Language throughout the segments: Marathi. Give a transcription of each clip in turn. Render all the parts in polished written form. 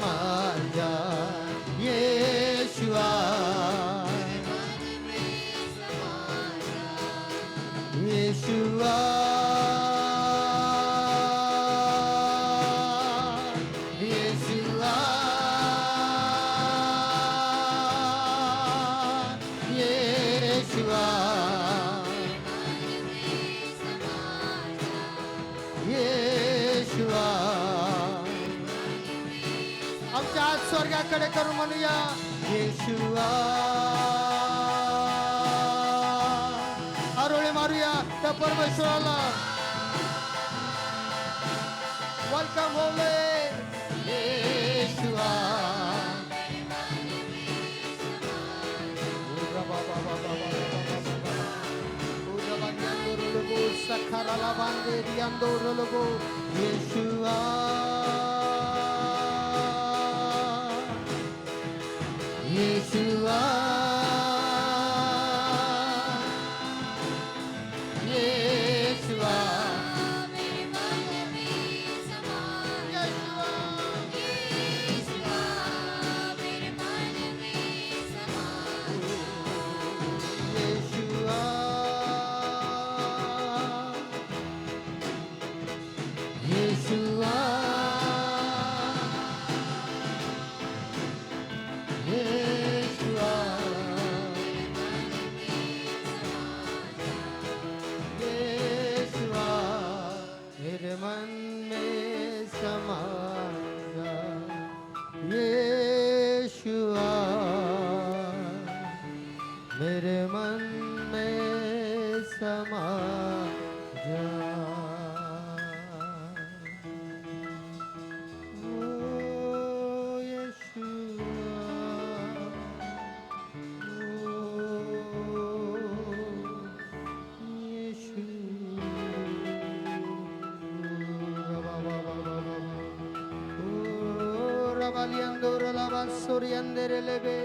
माझ्या येशुआ, येशुआ, येशुआ, येशुआ, येशुआ. आमच्या हात स्वर्गाकडे करू म्हणूया, येशुआ. आरोळे मारूया त्या परमेश्वराला. वेलकम होले येशुआ. सखाराला बांधे रियांदोरलोगो येशुआ, येशुआ, येशुआ. मेरे मन में समा जा, ओ यीशुआ, ओ यीशु. ओ रबालियंदोर लाबा सोरियंदरे लेबे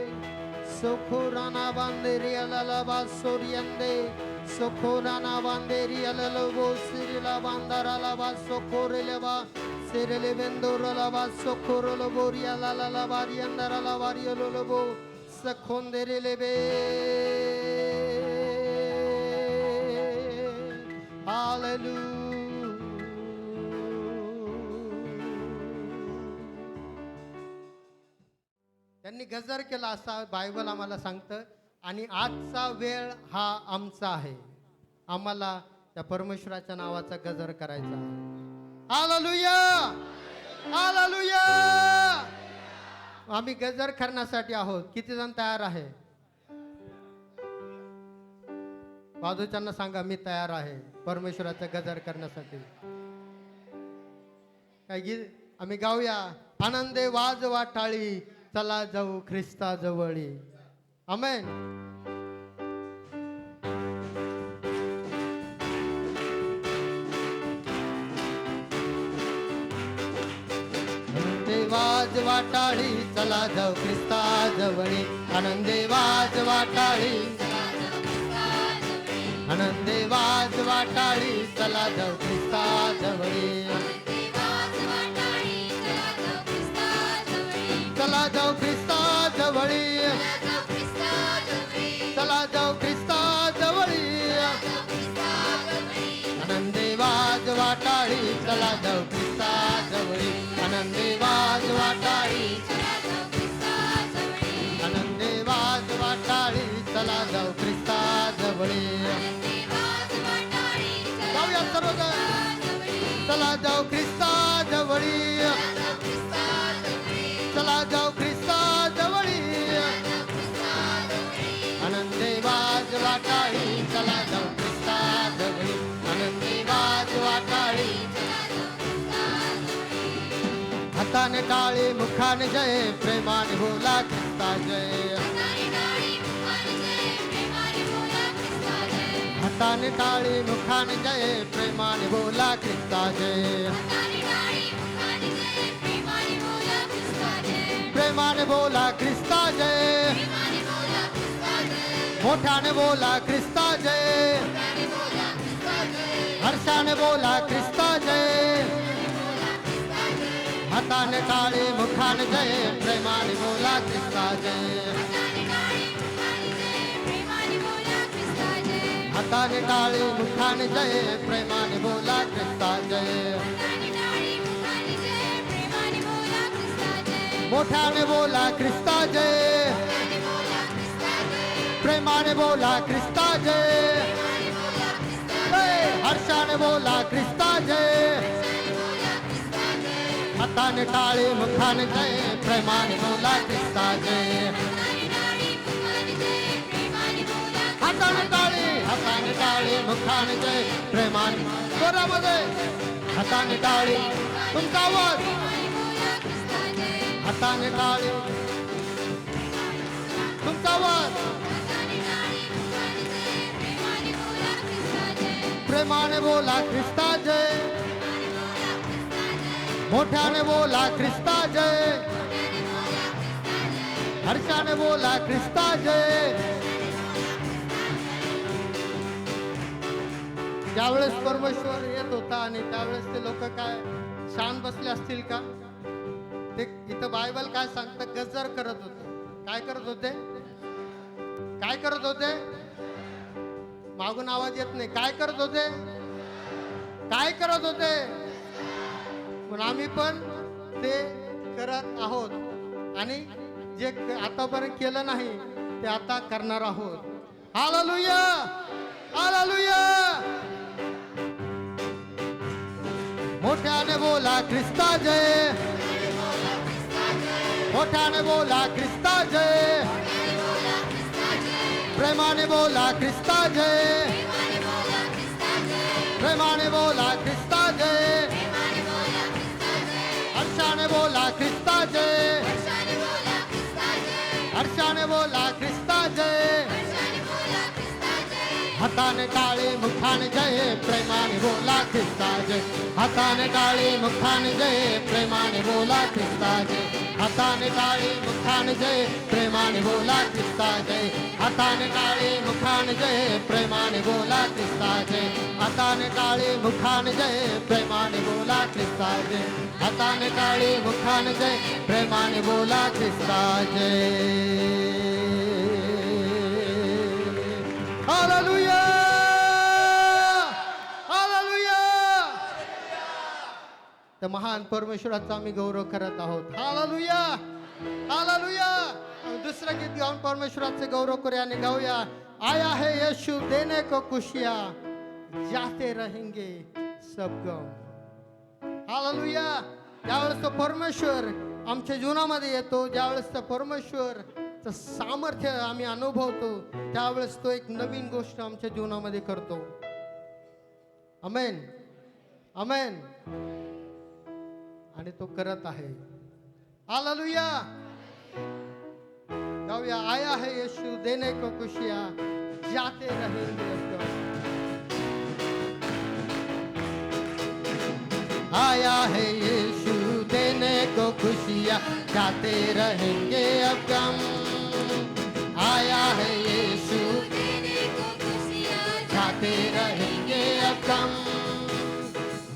Socorana banderia la basoriande, socorana banderia la lobo, sirila bandara la basocore leva, sirele vendora la basocoro loboria la variandara la vario lobo, secondere lebe. Hallelujah. त्यांनी गजर केला असा बायबल आम्हाला सांगतं. आणि आजचा वेळ हा आमचा आहे. आम्हाला त्या परमेश्वराच्या नावाचा गजर करायचा आहे. Hallelujah, hallelujah. आम्ही गजर करण्यासाठी आहोत. किती जण तयार आहे? बाजूच्यांना सांगा मी तयार आहे परमेश्वराचा गजर करण्यासाठी. काय गीत आम्ही गाऊया. आनंदे वाजवा टाळी, चला जाऊ ख्रिस्ता जवळी. आमेन. आनंदे वाजवा टाळी, चला जाऊ ख्रिस्ता जवळी. आनंदे वाजवा टाळी, आनंदे वाजवा टाळी, चला जाऊ ख्रिस्ता जवळी. चला जाऊ ख्रिस्ता जवळी, चला जाऊ ख्रिस्ता जवळी. आनंदे वाजवा टाळी, चला जाऊ ख्रिस्ता जवळी. आनंदे वाजवा टाळी, आनंदे वाजवा टाळी, चला जाऊ ख्रिस्ता जवळी. जाऊया सर्वजण. चला जाऊ ख्रिस्ता जवळी, चला जाऊ ख्रिस्ता जवळी. आनंदे वाजवा टाळी, चला जाऊ ख्रिस्ता जवळी. आनंदे वाजवा टाळी. हाताने टाळी, मुखाने जय, प्रेमाने बोला ख्रिस्ता जय. हाताने टाळी, मुखाने जय, प्रेमाने बोला ख्रिस्ता जय. प्रेमाने बोला ख्रिस्ता जय, मोठ्याने बोला ख्रिस्ता जय. हर्षाने बोला ख्रिस्ता जय, हाताने टाळी मुखाने जय प्रेमाने बोला ख्रिस्ता जय हाताने टाळी मुखाने जय प्रेमाने बोला ख्रिस्ता जय मोठ्याने बोला ख्रिस्ता जय प्रेमाने बोला ख्रिस्ता जय हर्षाने बोला ख्रिस्ता जय हाताने टाळी मुखाने जय प्रेमाने बोला ख्रिस्ता जय हाताने टाळी मुखाने जय प्रेमाने जोरामध्ये हाताने टाळी तुमचा आवाज हाताने टाळी तुमचा आवाज प्रेमाने बोला ख्रिस्ता जय मोठ्याने बोला ख्रिस्ता जय हर्षाने बोला ख्रिस्ता जय ज्यावेळेस परमेश्वर येत होता आणि त्यावेळेस ते लोक काय शांत बसले असतील का ते इथं बायबल काय सांगतं गजर करत होते काय करत होते काय करत होते मागून आवाज येत नाही काय करत होते काय करत होते पण आम्ही पण ते करत आहोत आणि जे आतापर्यंत केलं नाही ते आता करणार आहोत हालेलुया हालेलुया मोठ्याने बोला ख्रिस्ता जय मोठ्याने बोला ख्रिस्ता जय प्रेमाने बोला ख्रिस्ता जय प्रेमाने बोला ख्रिस्ता जय हर्षाने बोला ख्रिस्ता जय हर्षाने बोला ख्रिस्ता जय हाताने टाळी मुखाने जय प्रेमाने बोला ख्रिस्ता जय हाताने टाळी मुखाने जय प्रेमाने बोला ख्रिस्ता जय हाताने टाळी मुखाने जय प्रेमाने बोला ख्रिस्ता जय हाताने टाळी मुखाने जय प्रेमाने बोला ख्रिस्ता जय हाताने टाळी मुखाने जय प्रेमाने बोला ख्रिस्ता जय हाताने टाळी मुखाने जय प्रेमाने बोला ख्रिस्ता जय हालेलुया हालेलुया त्या महान परमेश्वराचा आम्ही गौरव करत आहोत हालेलुया हालेलुया दुसरं गीत गाऊन परमेश्वराचे गौरव करूया आणि गाऊया आया है यीशु देने को खुशियां जाते रहेंगे सब गम हालेलुया ज्यावेळेस तो परमेश्वर आमच्या जीवनामध्ये येतो ज्यावेळेस तो परमेश्वर सामर्थ्य आम्ही अनुभवतो त्यावेळेस तो एक नवीन गोष्ट आमच्या जीवनामध्ये करतो आमेन आमेन आणि तो करत आहे हालेलुया गाऊया आया है यीशु देने को खुशियां जाते रहेंगे आया है यीशु देने को खुशियां जाते रहेंगे अब गम आया है यीशु देने को खुशियां जाते रहेंगे अब गम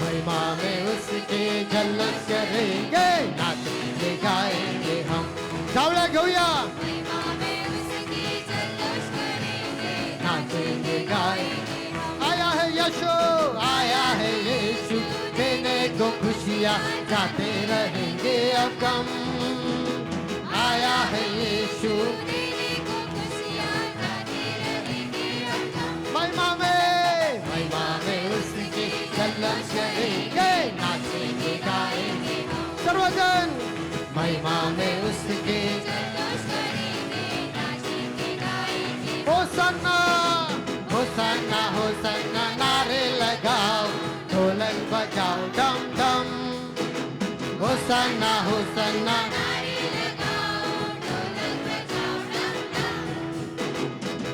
महिमा में उसके जल्लत करेंगे नाचेंगे गाएंगे हम जावळे घेऊया महिमा में उसके जल्लत करेंगे नाचेंगे गाएंगे आया है यीशु देने को खुशियां जाते रहेंगे अब गम आया है यीशु महिमा में उसकी जल्लत करेंगे नाचेंगे गाएंगे सर्वजन महिमा में उसके होसन्ना होसन्ना होसन्ना नारे लगाओ ढोलक बजाओ डम डम होसन्ना होसन्ना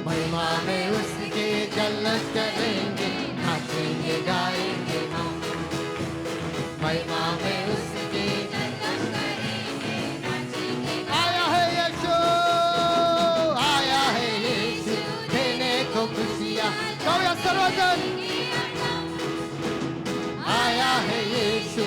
महिमा में उसके जल्लत करेंगे नाचेंगे गाएंगे हम महिमा में उसके आया है यीशु देने को खुशियां गाओ सर्वजन आया है यीशु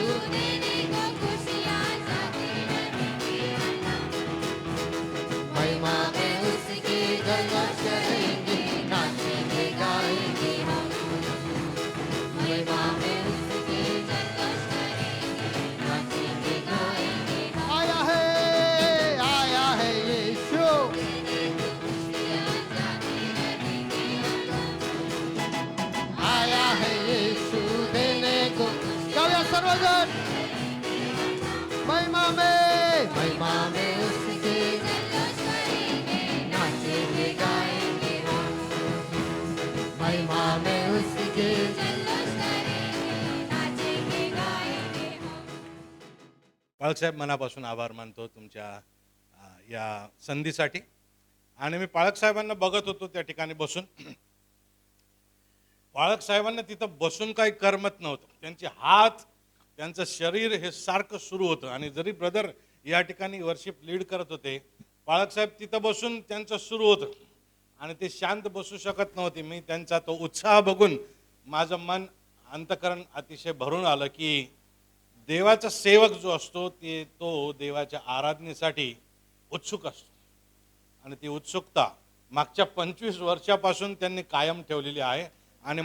पाळकसाहेब मनापासून आभार मानतो तुमच्या या संधीसाठी. आणि मी पाळकसाहेबांना बघत होतो त्या ठिकाणी बसून. पाळकसाहेबांना तिथं बसून काही करमत नव्हतं. त्यांचे हात, त्यांचं शरीर हे सारखं सुरू होतं. आणि जरी ब्रदर या ठिकाणी वर्शिप लीड करत होते, पाळकसाहेब तिथं बसून त्यांचं सुरू होतं आणि ते शांत बसू शकत नव्हते. मी त्यांचा तो उत्साह बघून माझं मन, अंतकरण अतिशय भरून आलं की देवाचा सेवक जो असतो तो देवाच्या आराधनेसाठी उत्सुक असतो. आणि ती उत्सुकता मागच्या 25 वर्षापासून त्यांनी कायम ठेवलेली आहे. आणि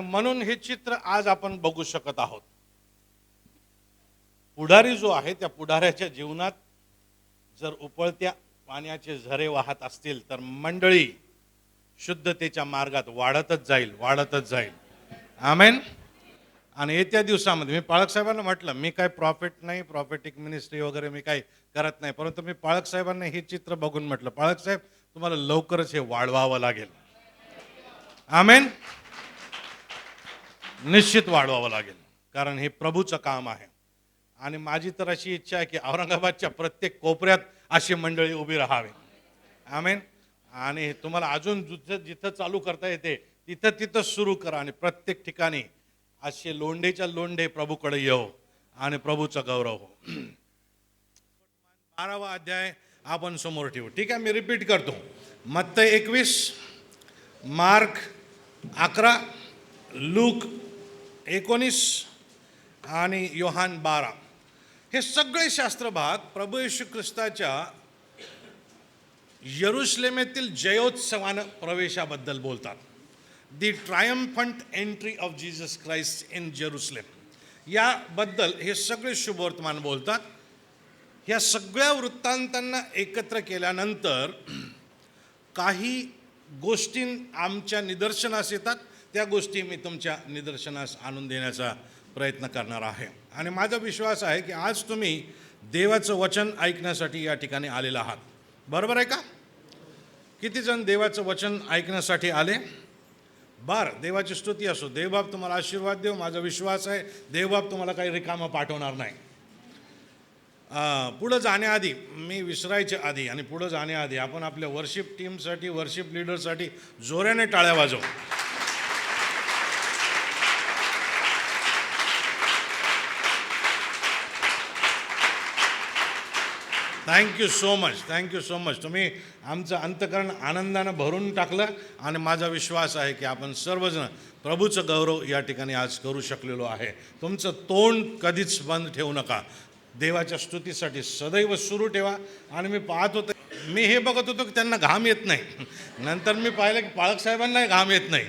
म्हणून हे चित्र आज आपण बघू शकत आहोत. पुढारी जो आहे त्या पुढाऱ्याच्या जीवनात जर उपळत्या पाण्याचे झरे वाहत असतील तर मंडळी शुद्धतेच्या मार्गात वाढतच जाईल. आमेन. आणि येत्या दिवसामध्ये मी पाळकसाहेबांना म्हटलं, मी काय प्रॉफिट नाही, प्रॉफिटिक मिनिस्ट्री वगैरे मी काय करत नाही, परंतु मी पाळकसाहेबांना हे चित्र बघून म्हटलं, पाळकसाहेब तुम्हाला लवकरच हे वाढवावं लागेल. आमेन. निश्चित वाढवावं लागेल, कारण हे प्रभूचं काम आहे. आणि माझी तर अशी इच्छा आहे की औरंगाबादच्या प्रत्येक कोपऱ्यात अशी मंडळी उभी राहावी. आमेन. आणि तुम्हाला अजून जिथं चालू करता येते तिथं सुरू करा. आणि प्रत्येक ठिकाणी असे लोंढेच्या लोंढे प्रभूकडे येऊ आणि प्रभूचा गौरव हो. 12वा अध्याय आपण समोर ठेवू. ठीक आहे, मी रिपीट करतो. मत्तई 21, मार्क 11, लूक 19 आणि योहान 12. हे सगळे शास्त्र भाग प्रभू येशू ख्रिस्ताच्या यरुशलेमेतील जयोत्सवानं प्रवेशाबद्दल बोलतात. The triumphant entry of Jesus Christ in Jerusalem याबद्दल हे सगळे शुभवर्तमान बोलतात. या सगळ्या वृत्तांतांना एकत्र केल्यानंतर काही गोष्टी आमच्या निदर्शनास येतात. त्या गोष्टी मी तुमच्या निदर्शनास आणून देण्याचा प्रयत्न करणार आहे. आणि माझा विश्वास आहे की आज तुम्ही देवाचं वचन ऐकण्यासाठी या ठिकाणी आलेला आहात. बरोबर आहे का? किती जण देवाचं वचन ऐकण्यासाठी आले? बरं, देवाची स्तुती असो. देवबाप तुम्हाला आशीर्वाद देव. माझा विश्वास आहे देवबाप तुम्हाला काही रिकामं पाठवणार नाही. पुढं जाण्याआधी मी विसरायच्या आधी आणि पुढं जाण्याआधी आपण आपल्या वर्शिप टीमसाठी, वर्शिप लीडरसाठी जोराने टाळ्या वाजवू. Thank you so much. तुम्ही आमचं अंतकरण आनंदानं भरून टाकलं. आणि माझा विश्वास आहे की आपण सर्वजण प्रभूचं गौरव या ठिकाणी आज करू शकलेलो आहे. तुमचं तोंड कधीच बंद ठेवू नका. देवाच्या स्तुतीसाठी सदैव सुरू ठेवा. आणि मी पाहत होतो, मी हे बघत होतो की त्यांना घाम येत नाही. नंतर मी पाहिलं की पाळकसाहेबांनाही घाम येत नाही.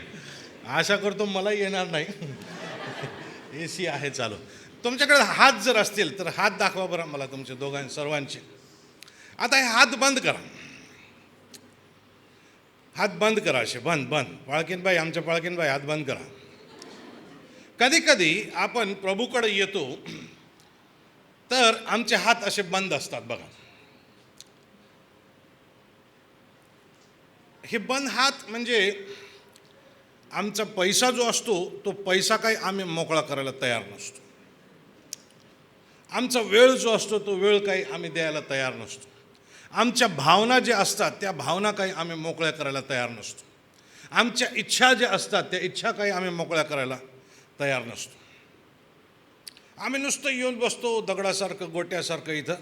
आशा करतो मलाही येणार नाही. AC आहे चालू. तुमच्याकडे हात जर असतील तर हात दाखवा बरं मला, तुमचे सर्वांचे. आता हे हात बंद करा. हात बंद करा, असे बंद. पाळकीनबाई, आमच्या पाळकीनबाई, हात बंद करा. कधी कधी आपण प्रभूकडे येतो तर आमचे हात असे बंद असतात बघा. हे बंद हात म्हणजे आमचा पैसा जो असतो तो पैसा काही आम्ही मोकळा करायला तयार नसतो. आमचा वेळ जो असतो तो वेळ काही आम्ही द्यायला तयार नसतो. आमच्या भावना ज्या असतात त्या भावना काही आम्ही मोकळ्या करायला तयार नसतो. आमच्या इच्छा ज्या असतात त्या इच्छा काही आम्ही मोकळ्या करायला तयार नसतो. आम्ही नुसतं येऊन बसतो दगडासारखं, गोट्यासारखं इथं,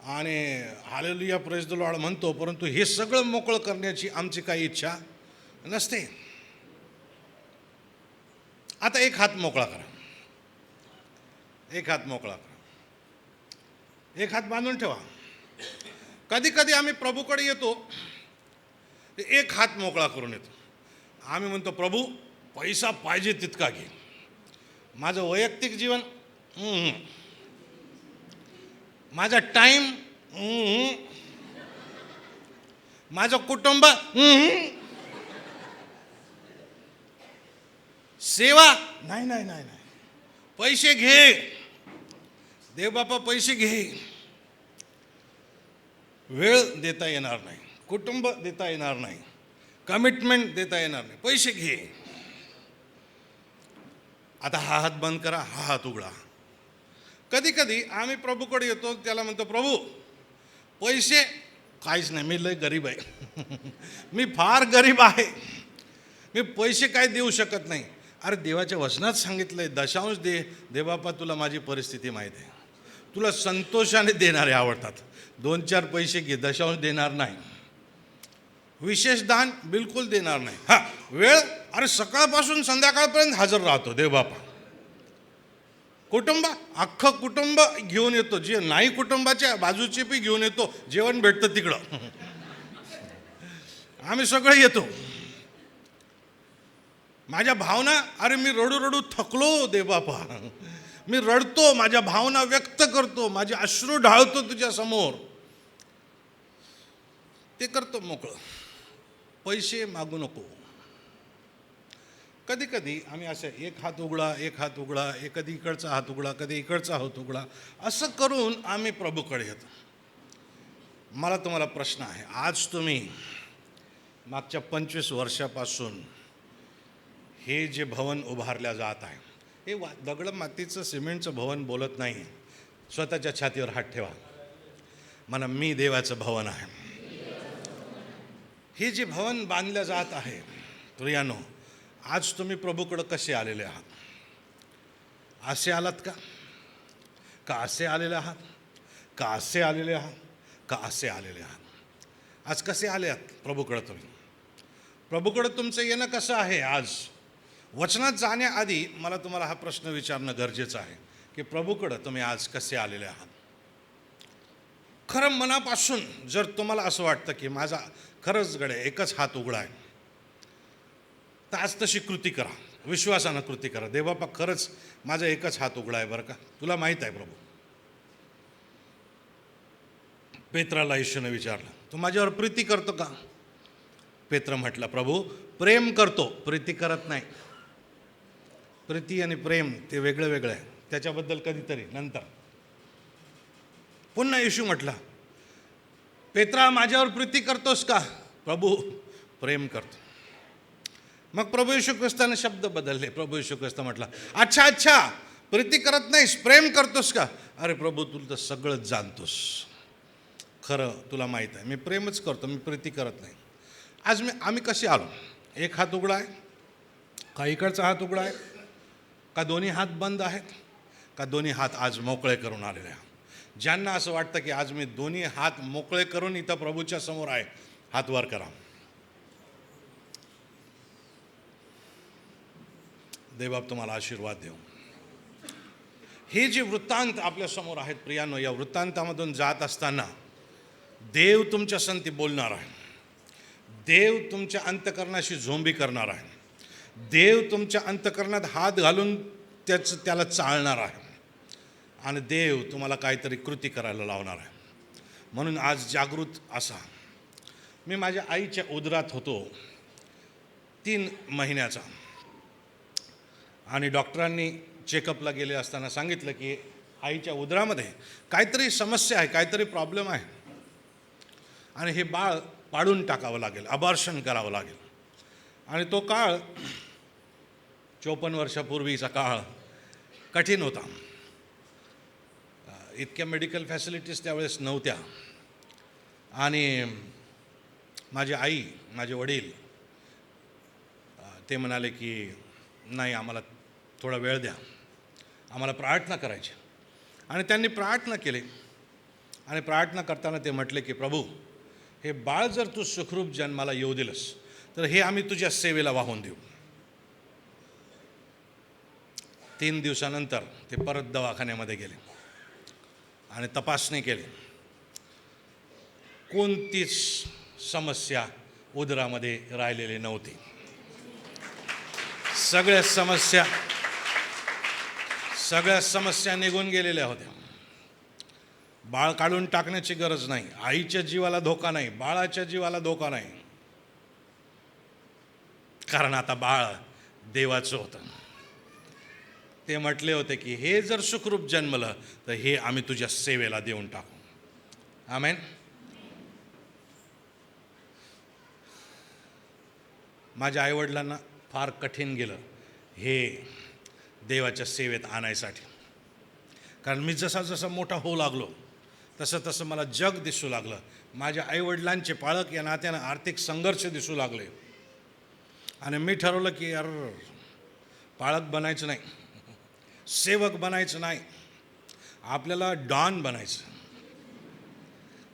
आणि हालेलुया प्रेज द लॉर्ड म्हणतो, परंतु हे सगळं मोकळं करण्याची आमची काही इच्छा नसते. आता एक हात मोकळा करा. एक हात मोकळा करा. एक हात बांधून ठेवा. कधी कधी आम्ही प्रभूकडे येतो, एक हात मोकळा करून येतो. आम्ही म्हणतो, प्रभू पैसा पाहिजे तितका घे. माझं वैयक्तिक जीवन, माझा टाईम, माझं कुटुंब, सेवा, नाही. पैसे घे देवबापा, पैसे घे. वेळ देता येणार नाही, कुटुंब देता येणार नाही, कमिटमेंट देता येणार नाही, पैसे घे. आता हा हात बंद करा, हा हात उघडा. कधी कधी आम्ही प्रभूकडे येतो, त्याला म्हणतो प्रभू पैसे काहीच नाही, मी लय गरीब आहे. मी फार गरीब आहे, मी पैसे काय देऊ शकत नाही. अरे देवाच्या वचनात सांगितलंय दशांश दे. दे बापा, तुला माझी परिस्थिती माहीत आहे, तुला संतोषाने देणारे आवडतात. 2-4 पैसे घे, दशांश देणार नाही, विशेष दान बिलकुल देणार नाही. हा वेळ, अरे सकाळपासून संध्याकाळपर्यंत हजर राहतो देव बापा. कुटुंब, अख्खं कुटुंब घेऊन येतो, जे नाही कुटुंबाच्या बाजूचे बी घेऊन येतो, जेवण भेटतं तिकडं. आम्ही सगळे येतो. माझ्या भावना, अरे मी रडू रडू थकलो देव बापा, मी रडतो, माझ्या भावना व्यक्त करतो, माझे अश्रू ढाळतो तुझ्या समोर. ते करतो मोकळं, पैसे मागू नको. कधी कधी आम्ही असं एक हात उघडा, एक हात उघडा, कधी इकडचा हात उघडा, कधी इकडचा हात उघडा, असं करून आम्ही प्रभूकडे येतो. मला तुम्हाला प्रश्न आहे, आज तुम्ही मागच्या 25 वर्षापासून हे जे भवन उभारल्या जात आहे, हे दगड मातीचं सिमेंटचं भवन बोलत नाही. स्वतःच्या छातीवर हात ठेवा, म्हणा मी देवाचं भवन आहे. हे जे भवन बांधलं जात आहे, प्रियानो, आज तुम्ही प्रभूकडं कसे आलेले आहात? असे आलात का? का असे आलेले आहात? का असे आलेले आहात? का असे आलेले आहात? आज कसे आले आहात प्रभूकडं तुम्ही? प्रभूकडं तुमचं येणं कसं आहे? आज वचनात जाण्याआधी मला तुम्हाला हा प्रश्न विचारणं गरजेचं आहे की प्रभूकडं तुम्ही आज कसे आलेले आहात? खरं मनापासून जर तुम्हाला असं वाटतं की माझा खरंच गडे एकच हात उघडा आहे, तर आज तशी कृती करा, विश्वासानं कृती करा. देवबापा खरंच माझा एकच हात उघडा आहे बरं का, तुला माहीत आहे प्रभू. पेत्राला येशूने विचारलं, तू माझ्यावर प्रीती करतो का? पेत्र म्हटलं, प्रभू प्रेम करतो, प्रीती करत नाही. प्रीती आणि प्रेम ते वेगळं वेगळं आहे, त्याच्याबद्दल कधीतरी नंतर. पुन्हा येशू म्हटला, पेत्रा माझ्यावर प्रीती करतोस का? प्रभू प्रेम करतो. मग प्रभू येशू ख्रिस्ताने शब्द बदलले. प्रभू येशू ख्रिस्त म्हटला, अच्छा अच्छा, प्रीती करत नाहीस, प्रेम करतोस का? अरे प्रभू तुला तर सगळंच जाणतोस, खरं तुला माहीत आहे मी प्रेमच करतो, मी प्रीती करत नाही. आज आम्ही कसे आलो? एक हात उघडा आहे का इकडचा हात उघडा आहे? का दोन्ही हात बंद आहेत? का दोन्ही हात आज मोकळे करून आलेले आहे? ज्यांना असं वाटतं की आज मी दोन्ही हात मोकळे करून इथं प्रभूच्या समोर आहे, हात वर करा. देवबाप तुम्हाला आशीर्वाद देऊ. हे जे वृत्तांत आपल्या समोर आहेत प्रियानो, या वृत्तांतामधून जात असताना देव तुमच्या संगती बोलणार आहे. देव तुमच्या अंतकरणाशी झोंबी करणार आहे. देव तुमच्या अंतकरणात हात घालून त्याला चालणार आहे आणि देव तुम्हाला काहीतरी कृती करायला लावणार आहे. म्हणून आज जागृत असा. मी माझ्या आईच्या उदरात होतो 3 महिन्याचा आणि डॉक्टरांनी चेकअपला गेले असताना सांगितलं की आईच्या उदरामध्ये काहीतरी समस्या आहे, काहीतरी प्रॉब्लेम आहे आणि हे बाळ पाडून टाकावं लागेल, अबॉर्शन करावं लागेल. आणि तो काळ 54 वर्षापूर्वीचा काळ कठीण होता. इतक्या मेडिकल फॅसिलिटीज त्यावेळेस नव्हत्या आणि माझी आई, माझे वडील ते म्हणाले की नाही, आम्हाला थोडा वेळ द्या, आम्हाला प्रार्थना करायची. आणि त्यांनी प्रार्थना केली आणि प्रार्थना करताना ते म्हटले की प्रभू, हे बाळ जर तू सुखरूप जन्माला येऊ दिलंस तर हे आम्ही तुझ्या सेवेला वाहून देऊ. 3 दिवसानंतर ते परत दवाखान्यामध्ये गेले आणि तपासणी केली. कोणतीच समस्या उदरामध्ये राहिलेली नव्हती. सगळ्या समस्या निघून गेलेल्या होत्या. बाळ काढून टाकण्याची गरज नाही, आईच्या जीवाला धोका नाही, बाळाच्या जीवाला धोका नाही, कारण आता बाळ देवाचं होतं. ते म्हटले होते की हे जर सुखरूप जन्मलं तर हे आम्ही तुझ्या सेवेला देऊन टाकू. आमेन. माझ्या आईवडिलांना फार कठीण गेलं हे देवाच्या सेवेत आणायसाठी. कारण मी जसा जसा मोठा होऊ लागलो तसं तसं मला जग दिसू लागलं. माझ्या आईवडिलांचे पाळक या नात्यानं आर्थिक संघर्ष दिसू लागले आणि मी ठरवलं की यार पाळक बनायचं नाही, सेवक बनायचं नाही, आपल्याला डॉन बनायचं,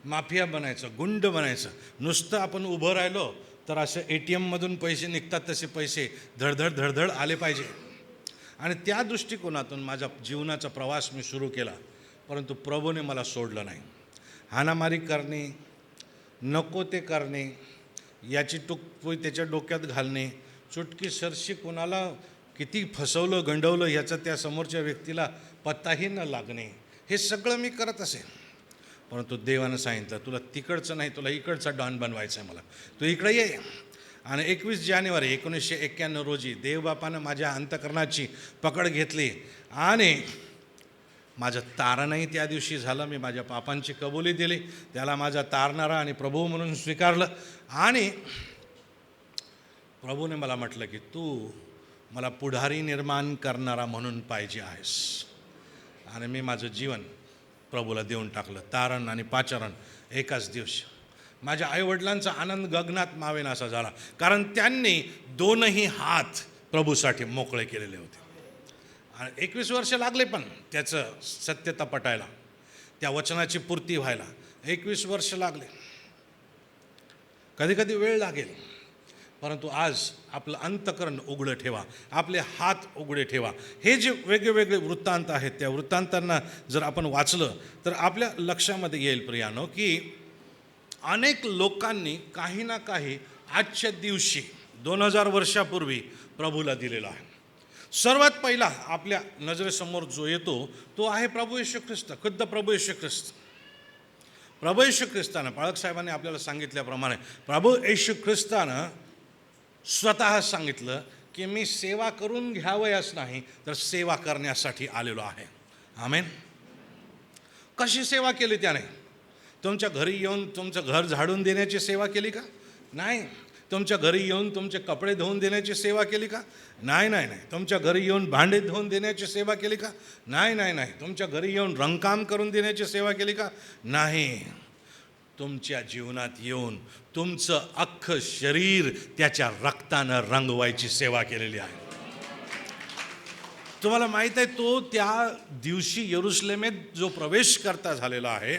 माफिया बनायचं, गुंड बनायचं. नुसतं आपण उभं राहिलो तर असं ATM मधून पैसे निघतात तसे पैसे धडधड धडधड आले पाहिजे. आणि त्या दृष्टिकोनातून माझा जीवनाचा प्रवास मी सुरू केला. परंतु प्रभूने मला सोडलं नाही. हाणामारी करणे, नको ते करणे, याची टुकपोई त्याच्या डोक्यात घालणे, चुटकी सरशी कोणाला किती फसवलं गंडवलं ह्याचा त्या समोरच्या व्यक्तीला पत्ताही न लागणे, हे सगळं मी करत असेन. परंतु देवानं सांगितलं तुला तिकडचं नाही, तुला इकडचा डॉन बनवायचं आहे मला, तू इकडे ये. आणि 21 जानेवारी 1991 रोजी देवबापानं माझ्या अंतकरणाची पकड घेतली आणि माझं तारणही त्या दिवशी झालं. मी माझ्या पापांची कबुली दिली, त्याला माझा तारणारा आणि प्रभू म्हणून स्वीकारलं. आणि प्रभूने मला म्हटलं की तू मला पुढारी निर्माण करणारा म्हणून पाहिजे आहेस. आणि मी माझं जीवन प्रभूला देऊन टाकलं, तारण आणि पाचारण एकाच दिवशी. माझ्या आईवडिलांचा आनंद गगनात मावेन असा झाला, कारण त्यांनी दोनही हात प्रभूसाठी मोकळे केलेले होते. आणि 21 वर्ष लागले, पण त्याचं सत्यता पटायला, त्या वचनाची पूर्ती व्हायला 21 वर्ष लागले. कधी कधी वेळ लागेल, परंतु आज आपलं अंतकरण उघडं ठेवा, आपले हात उघडे ठेवा. हे जे वेगवेगळे वृत्तांत आहेत त्या वृत्तांतांना जर आपण वाचलं तर आपल्या लक्षामध्ये येईल प्रियानो की अनेक लोकांनी काही ना काही आजच्या दिवशी 2000 वर्षापूर्वी प्रभूला दिलेला आहे. सर्वात पहिला आपल्या नजरेसमोर जो येतो तो आहे प्रभू येशू ख्रिस्त, खुद्द प्रभू येशू ख्रिस्त. प्रभू येशू ख्रिस्तानं, पाळक साहेबांनी आपल्याला सांगितल्याप्रमाणे, प्रभू येशू ख्रिस्तानं स्वतः सांगितलं की मी सेवा करून घ्यावयास नाही तर सेवा करण्यासाठी आलेलो आहे. आमेन. कशी सेवा केली त्याने? तुमच्या घरी येऊन तुमचं घर झाडून देण्याची सेवा केली का? नाही. तुमच्या घरी येऊन तुमचे कपडे धुवून देण्याची सेवा केली का? नाही नाही नाही. तुमच्या घरी येऊन भांडे धुवून देण्याची सेवा केली का? नाही नाही नाही. तुमच्या घरी येऊन रंगकाम करून देण्याची सेवा केली का? नाही. तुमच्या जीवनात येऊन तुमचं अख्खं शरीर त्याच्या रक्तानं रंगवायची सेवा केलेली आहे. तुम्हाला माहीत आहे, तो त्या दिवशी यरुशलेमेत जो प्रवेश करता झालेला आहे,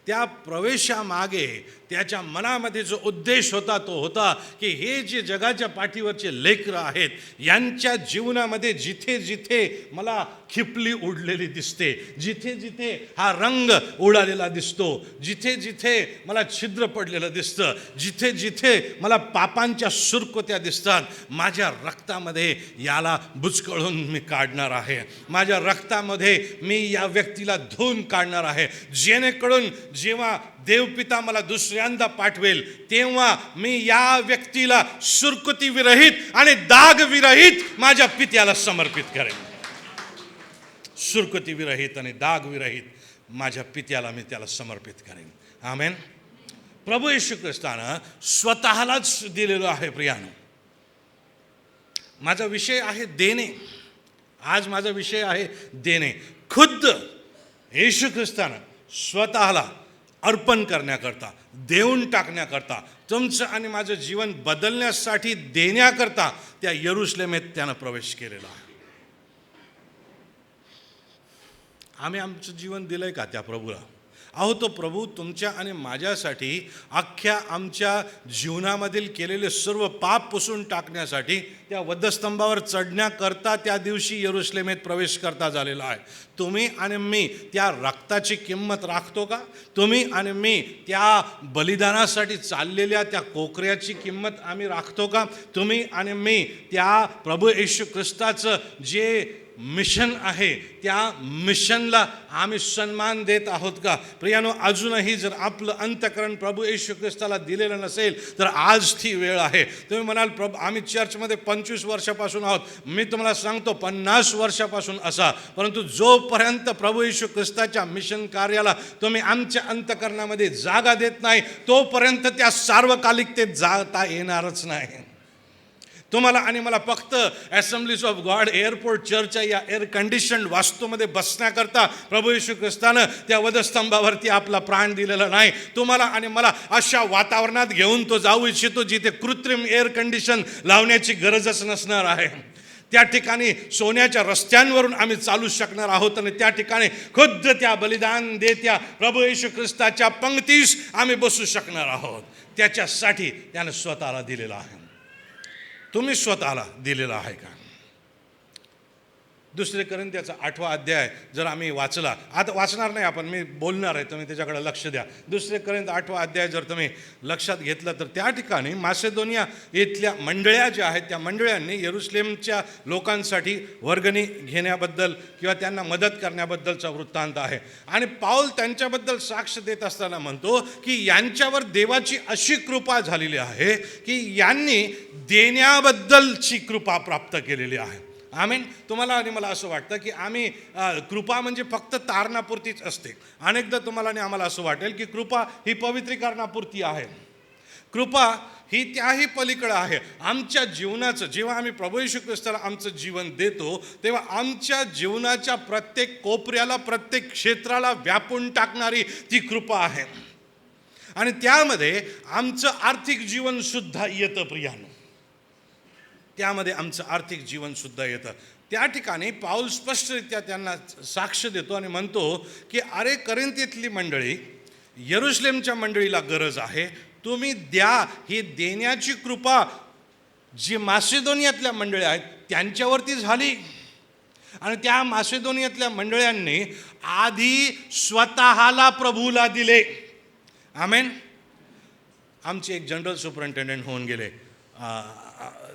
त्या प्रवेशामागे त्याच्या मनामध्ये जो उद्देश होता तो होता की हे जे जगाच्या पाठीवरचे लेकरं आहेत यांच्या जीवनामध्ये जिथे जिथे मला खिपली उडलेली दिसते, जिथे जिथे हा रंग उडालेला दिसतो, जिथे जिथे मला छिद्र पडलेलं दिसतं, जिथे जिथे मला पापांच्या सुरकुत्या दिसतात, माझ्या रक्तामध्ये याला बुचकळून मी काढणार आहे. माझ्या रक्तामध्ये मी या व्यक्तीला धुवून काढणार आहे, जेणेकरून जेव्हा देवपिता मला दुसऱ्यांदा पाठवेल तेव्हा मी या व्यक्तीला सुरकुती विरहित आणि दाग विरहित माझ्या पित्याला समर्पित करेन. सुरकुती विरहित आणि दाग विरहित माझ्या पित्याला मी त्याला समर्पित करेन. आमेन. प्रभू येशू ख्रिस्तानं स्वतःलाच दिलेलं आहे. प्रियानो, माझा विषय आहे देणे. आज माझा विषय आहे देणे. खुद्द येशू ख्रिस्तानं स्वतःला अर्पण करण्याकरता, देऊन टाकण्याकरता, तुमचं आणि माझं जीवन बदलण्यासाठी देण्याकरता त्या यरुशलेमेत त्यानं प्रवेश केलेला आहे. आम्ही आमचं जीवन दिलंय का त्या प्रभूला? अहो, तो प्रभू तुमच्या आणि माझ्यासाठी अख्ख्या आमच्या जीवनामधील केलेले सर्व पाप पुसून टाकण्यासाठी त्या वधस्तंभावर चढण्याकरता त्या दिवशी यरुशलेमेत प्रवेश करता झालेला आहे. तुम्ही आणि मी त्या रक्ताची किंमत राखतो का? तुम्ही आणि मी त्या बलिदानासाठी चाललेल्या त्या कोकऱ्याची किंमत आम्ही राखतो का? तुम्ही आणि मी त्या प्रभू येशू ख्रिस्ताचं जे मिशन आहे त्या मिशनला आम्ही सन्मान देत आहोत का? प्रियानो, अजूनही जर आपलं अंतकरण प्रभू येशू ख्रिस्ताला दिलेलं नसेल तर आज ती वेळ आहे. तुम्ही म्हणाल प्रभू आम्ही चर्चमध्ये 25 वर्षापासून आहोत. मी तुम्हाला सांगतो 50 वर्षापासून असा. परंतु जोपर्यंत प्रभू येशू ख्रिस्ताच्या मिशन कार्याला तुम्ही आमच्या अंतकरणामध्ये जागा देत नाही तोपर्यंत त्या सार्वकालिकतेत जाता येणारच नाही. तुम्हाला आणि मला फक्त असेंब्लीज ऑफ गॉड एअरपोर्ट चर्चच्या या एअर कंडिशन्ड वास्तूमध्ये बसण्याकरता प्रभू येशू ख्रिस्तानं त्या वधस्तंभावरती आपला प्राण दिलेला नाही. तुम्हाला आणि मला अशा वातावरणात घेऊन तो जाऊ इच्छितो जिथे कृत्रिम एअर कंडिशन लावण्याची गरजच नसणार आहे. त्या ठिकाणी सोन्याच्या रस्त्यांवरून आम्ही चालू शकणार आहोत आणि त्या ठिकाणी खुद्द त्या बलिदान देत्या प्रभू येशू ख्रिस्ताच्या पंक्तीस आम्ही बसू शकणार आहोत. त्याच्यासाठी त्याने स्वतःला दिलेला आहे. तुम्ही स्वतःला दिलेला आहे का? 2 कोरिंथ्याचा 8वा अध्याय जर आम्ही वाचला, आता वाचणार नाही आपण, मी बोलणार आहे, तुम्ही त्याच्याकडे लक्ष द्या. 2 कोरिंथ 8वा अध्याय जर तुम्ही लक्षात घेतलं तर त्या ठिकाणी मासेदोनिया येथल्या मंडळ्या ज्या आहेत त्या मंडळ्यांनी यरूशलेमच्या लोकांसाठी वर्गणी घेण्याबद्दल किंवा त्यांना मदत करण्याबद्दलचा वृत्तांत आहे. आणि पाऊल त्यांच्याबद्दल साक्ष देत असताना म्हणतो की यांच्यावर देवाची अशी कृपा झालेली आहे की यांनी देण्याबद्दलची कृपा प्राप्त केलेली आहे. आमीन. तुम्हाला आणि मला असं वाटतं की आम्ही कृपा म्हणजे फक्त तारणापुरतीच असते. अनेकदा तुम्हाला आणि आम्हाला असं वाटेल की कृपा ही पवित्रीकरणापुरती आहे. कृपा ही त्याही पलीकडं आहे. आमच्या जीवनाचं, जेव्हा आम्ही प्रभू येशू ख्रिस्ताला आमचं जीवन देतो तेव्हा आमच्या जीवनाच्या प्रत्येक कोपऱ्याला, प्रत्येक क्षेत्राला व्यापून टाकणारी ती कृपा आहे. आणि त्यामध्ये आमचं आर्थिक जीवनसुद्धा येतं प्रियानो, त्यामध्ये आमचं आर्थिक जीवनसुद्धा येतं. त्या ठिकाणी पाऊल स्पष्टरित्या त्यांना साक्ष देतो आणि म्हणतो की अरे कोरिंथीतली मंडळी, यरूशलेमच्या मंडळीला गरज आहे, तुम्ही द्या. ही देण्याची कृपा जी मासेदोनियातल्या मंडळी आहेत त्यांच्यावरती झाली. आणि त्या मासेदोनियातल्या मंडळ्यांनी आधी स्वतःला प्रभूला दिले. आमेन. आमचे एक जनरल सुपरिंटेंडंट होऊन गेले.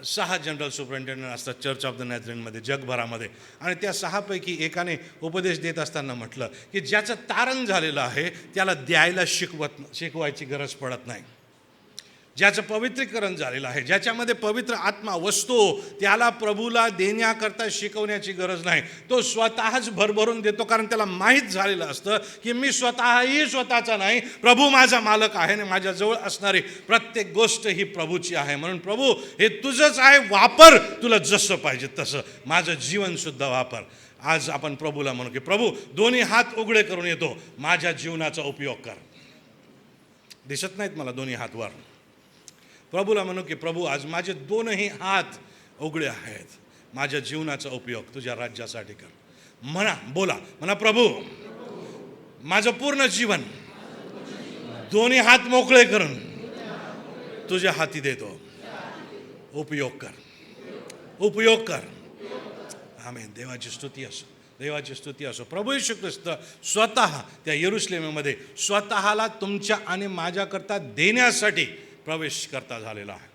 6 जनरल सुपरिंटेंडंट असतात चर्च ऑफ द नॅझरेनमध्ये जगभरामध्ये. आणि त्या 6 पैकी एकाने उपदेश देत असताना म्हटलं की ज्याचं तारण झालेलं आहे त्याला द्यायला शिकवायची गरज पडत नाही. ज्याचं पवित्रीकरण झालेलं आहे, ज्याच्यामध्ये पवित्र आत्मा वसतो, त्याला प्रभूला देण्याकरता शिकवण्याची गरज नाही. तो स्वतःच भरभरून देतो, कारण त्याला माहीत झालेलं असतं की मी स्वतःही स्वतःचा नाही, प्रभू माझा मालक आहे आणि माझ्याजवळ असणारी प्रत्येक गोष्ट ही प्रभूची आहे. म्हणून प्रभू हे तुझंच आहे, वापर, तुला जसं पाहिजे तसं माझं जीवनसुद्धा वापर. आज आपण प्रभूला म्हणू की प्रभू दोन्ही हात उघडे करून येतो, माझ्या जीवनाचा उपयोग कर. दिसत नाहीत मला दोन्ही हात वर. प्रभूला म्हणू की प्रभू आज माझे 2ही हात उघडे आहेत, माझ्या जीवनाचा उपयोग तुझ्या राज्यासाठी कर. म्हणा, बोला, म्हणा प्रभू माझं पूर्ण जीवन 2ही हात मोकळे करून तुझ्या हाती देतो, उपयोग कर, उपयोग कर. आमेन. देवाची स्तुती असो, देवाची स्तुती असो. प्रभू येशू ख्रिस्त स्वतः त्या यरूशलेममध्ये स्वतःला तुमच्या आणि माझ्याकरता देण्यासाठी प्रवेश करता झालेला आहे.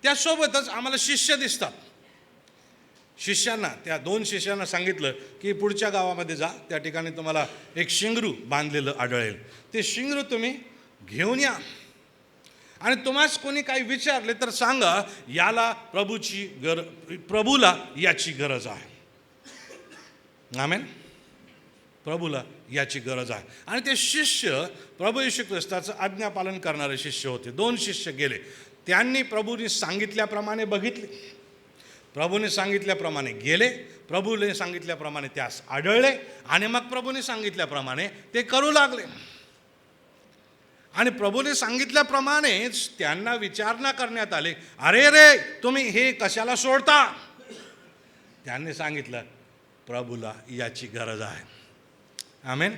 त्यासोबतच आम्हाला शिष्य दिसतात. शिष्यांना, त्या 2 शिष्यांना सांगितलं की पुढच्या गावामध्ये जा, त्या ठिकाणी तुम्हाला एक शिंगरू बांधलेलं आढळेल, ते शिंगरू तुम्ही घेऊन या. आणि तुम्हाला कोणी काही विचारले तर सांगा याला प्रभूला याची गरज आहे. आमेन. प्रभूला याची गरज आहे. आणि ते शिष्य प्रभू येशू ख्रिस्ताचं आज्ञापालन करणारे शिष्य होते. 2 शिष्य गेले, त्यांनी प्रभूने सांगितल्याप्रमाणे बघितले, प्रभूने सांगितल्याप्रमाणे गेले, प्रभूने सांगितल्याप्रमाणे त्यास आढळले आणि मग प्रभूने सांगितल्याप्रमाणे ते करू लागले. आणि प्रभूने सांगितल्याप्रमाणेच त्यांना विचारणा करण्यात आली, अरे रे तुम्ही हे कशाला सोडता? त्यांनी सांगितलं प्रभूला याची गरज आहे. आमेन.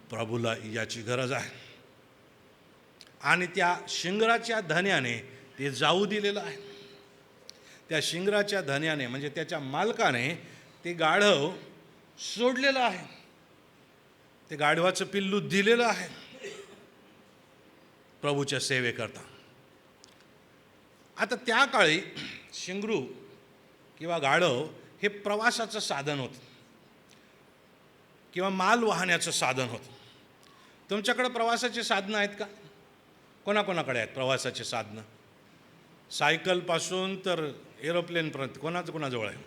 प्रभूला याची गरज आहे. आणि त्या शिंगराच्या धन्याने ते जाऊ दिलेलं आहे. त्या शिंगराच्या धन्याने म्हणजे त्याच्या मालकाने ते गाढव सोडलेलं आहे, ते गाढवाचं पिल्लू दिलेलं आहे प्रभूच्या सेवेकरता. आता त्या काळी शिंगरू किंवा गाढव हे प्रवासाचं साधन होतं किंवा माल वाहण्याचं साधन होतं. तुमच्याकडे प्रवासाची साधनं आहेत का? कोणाकोणाकडे आहेत प्रवासाची साधनं? सायकलपासून तर एरोप्लेनपर्यंत कोणाजवळ आहे?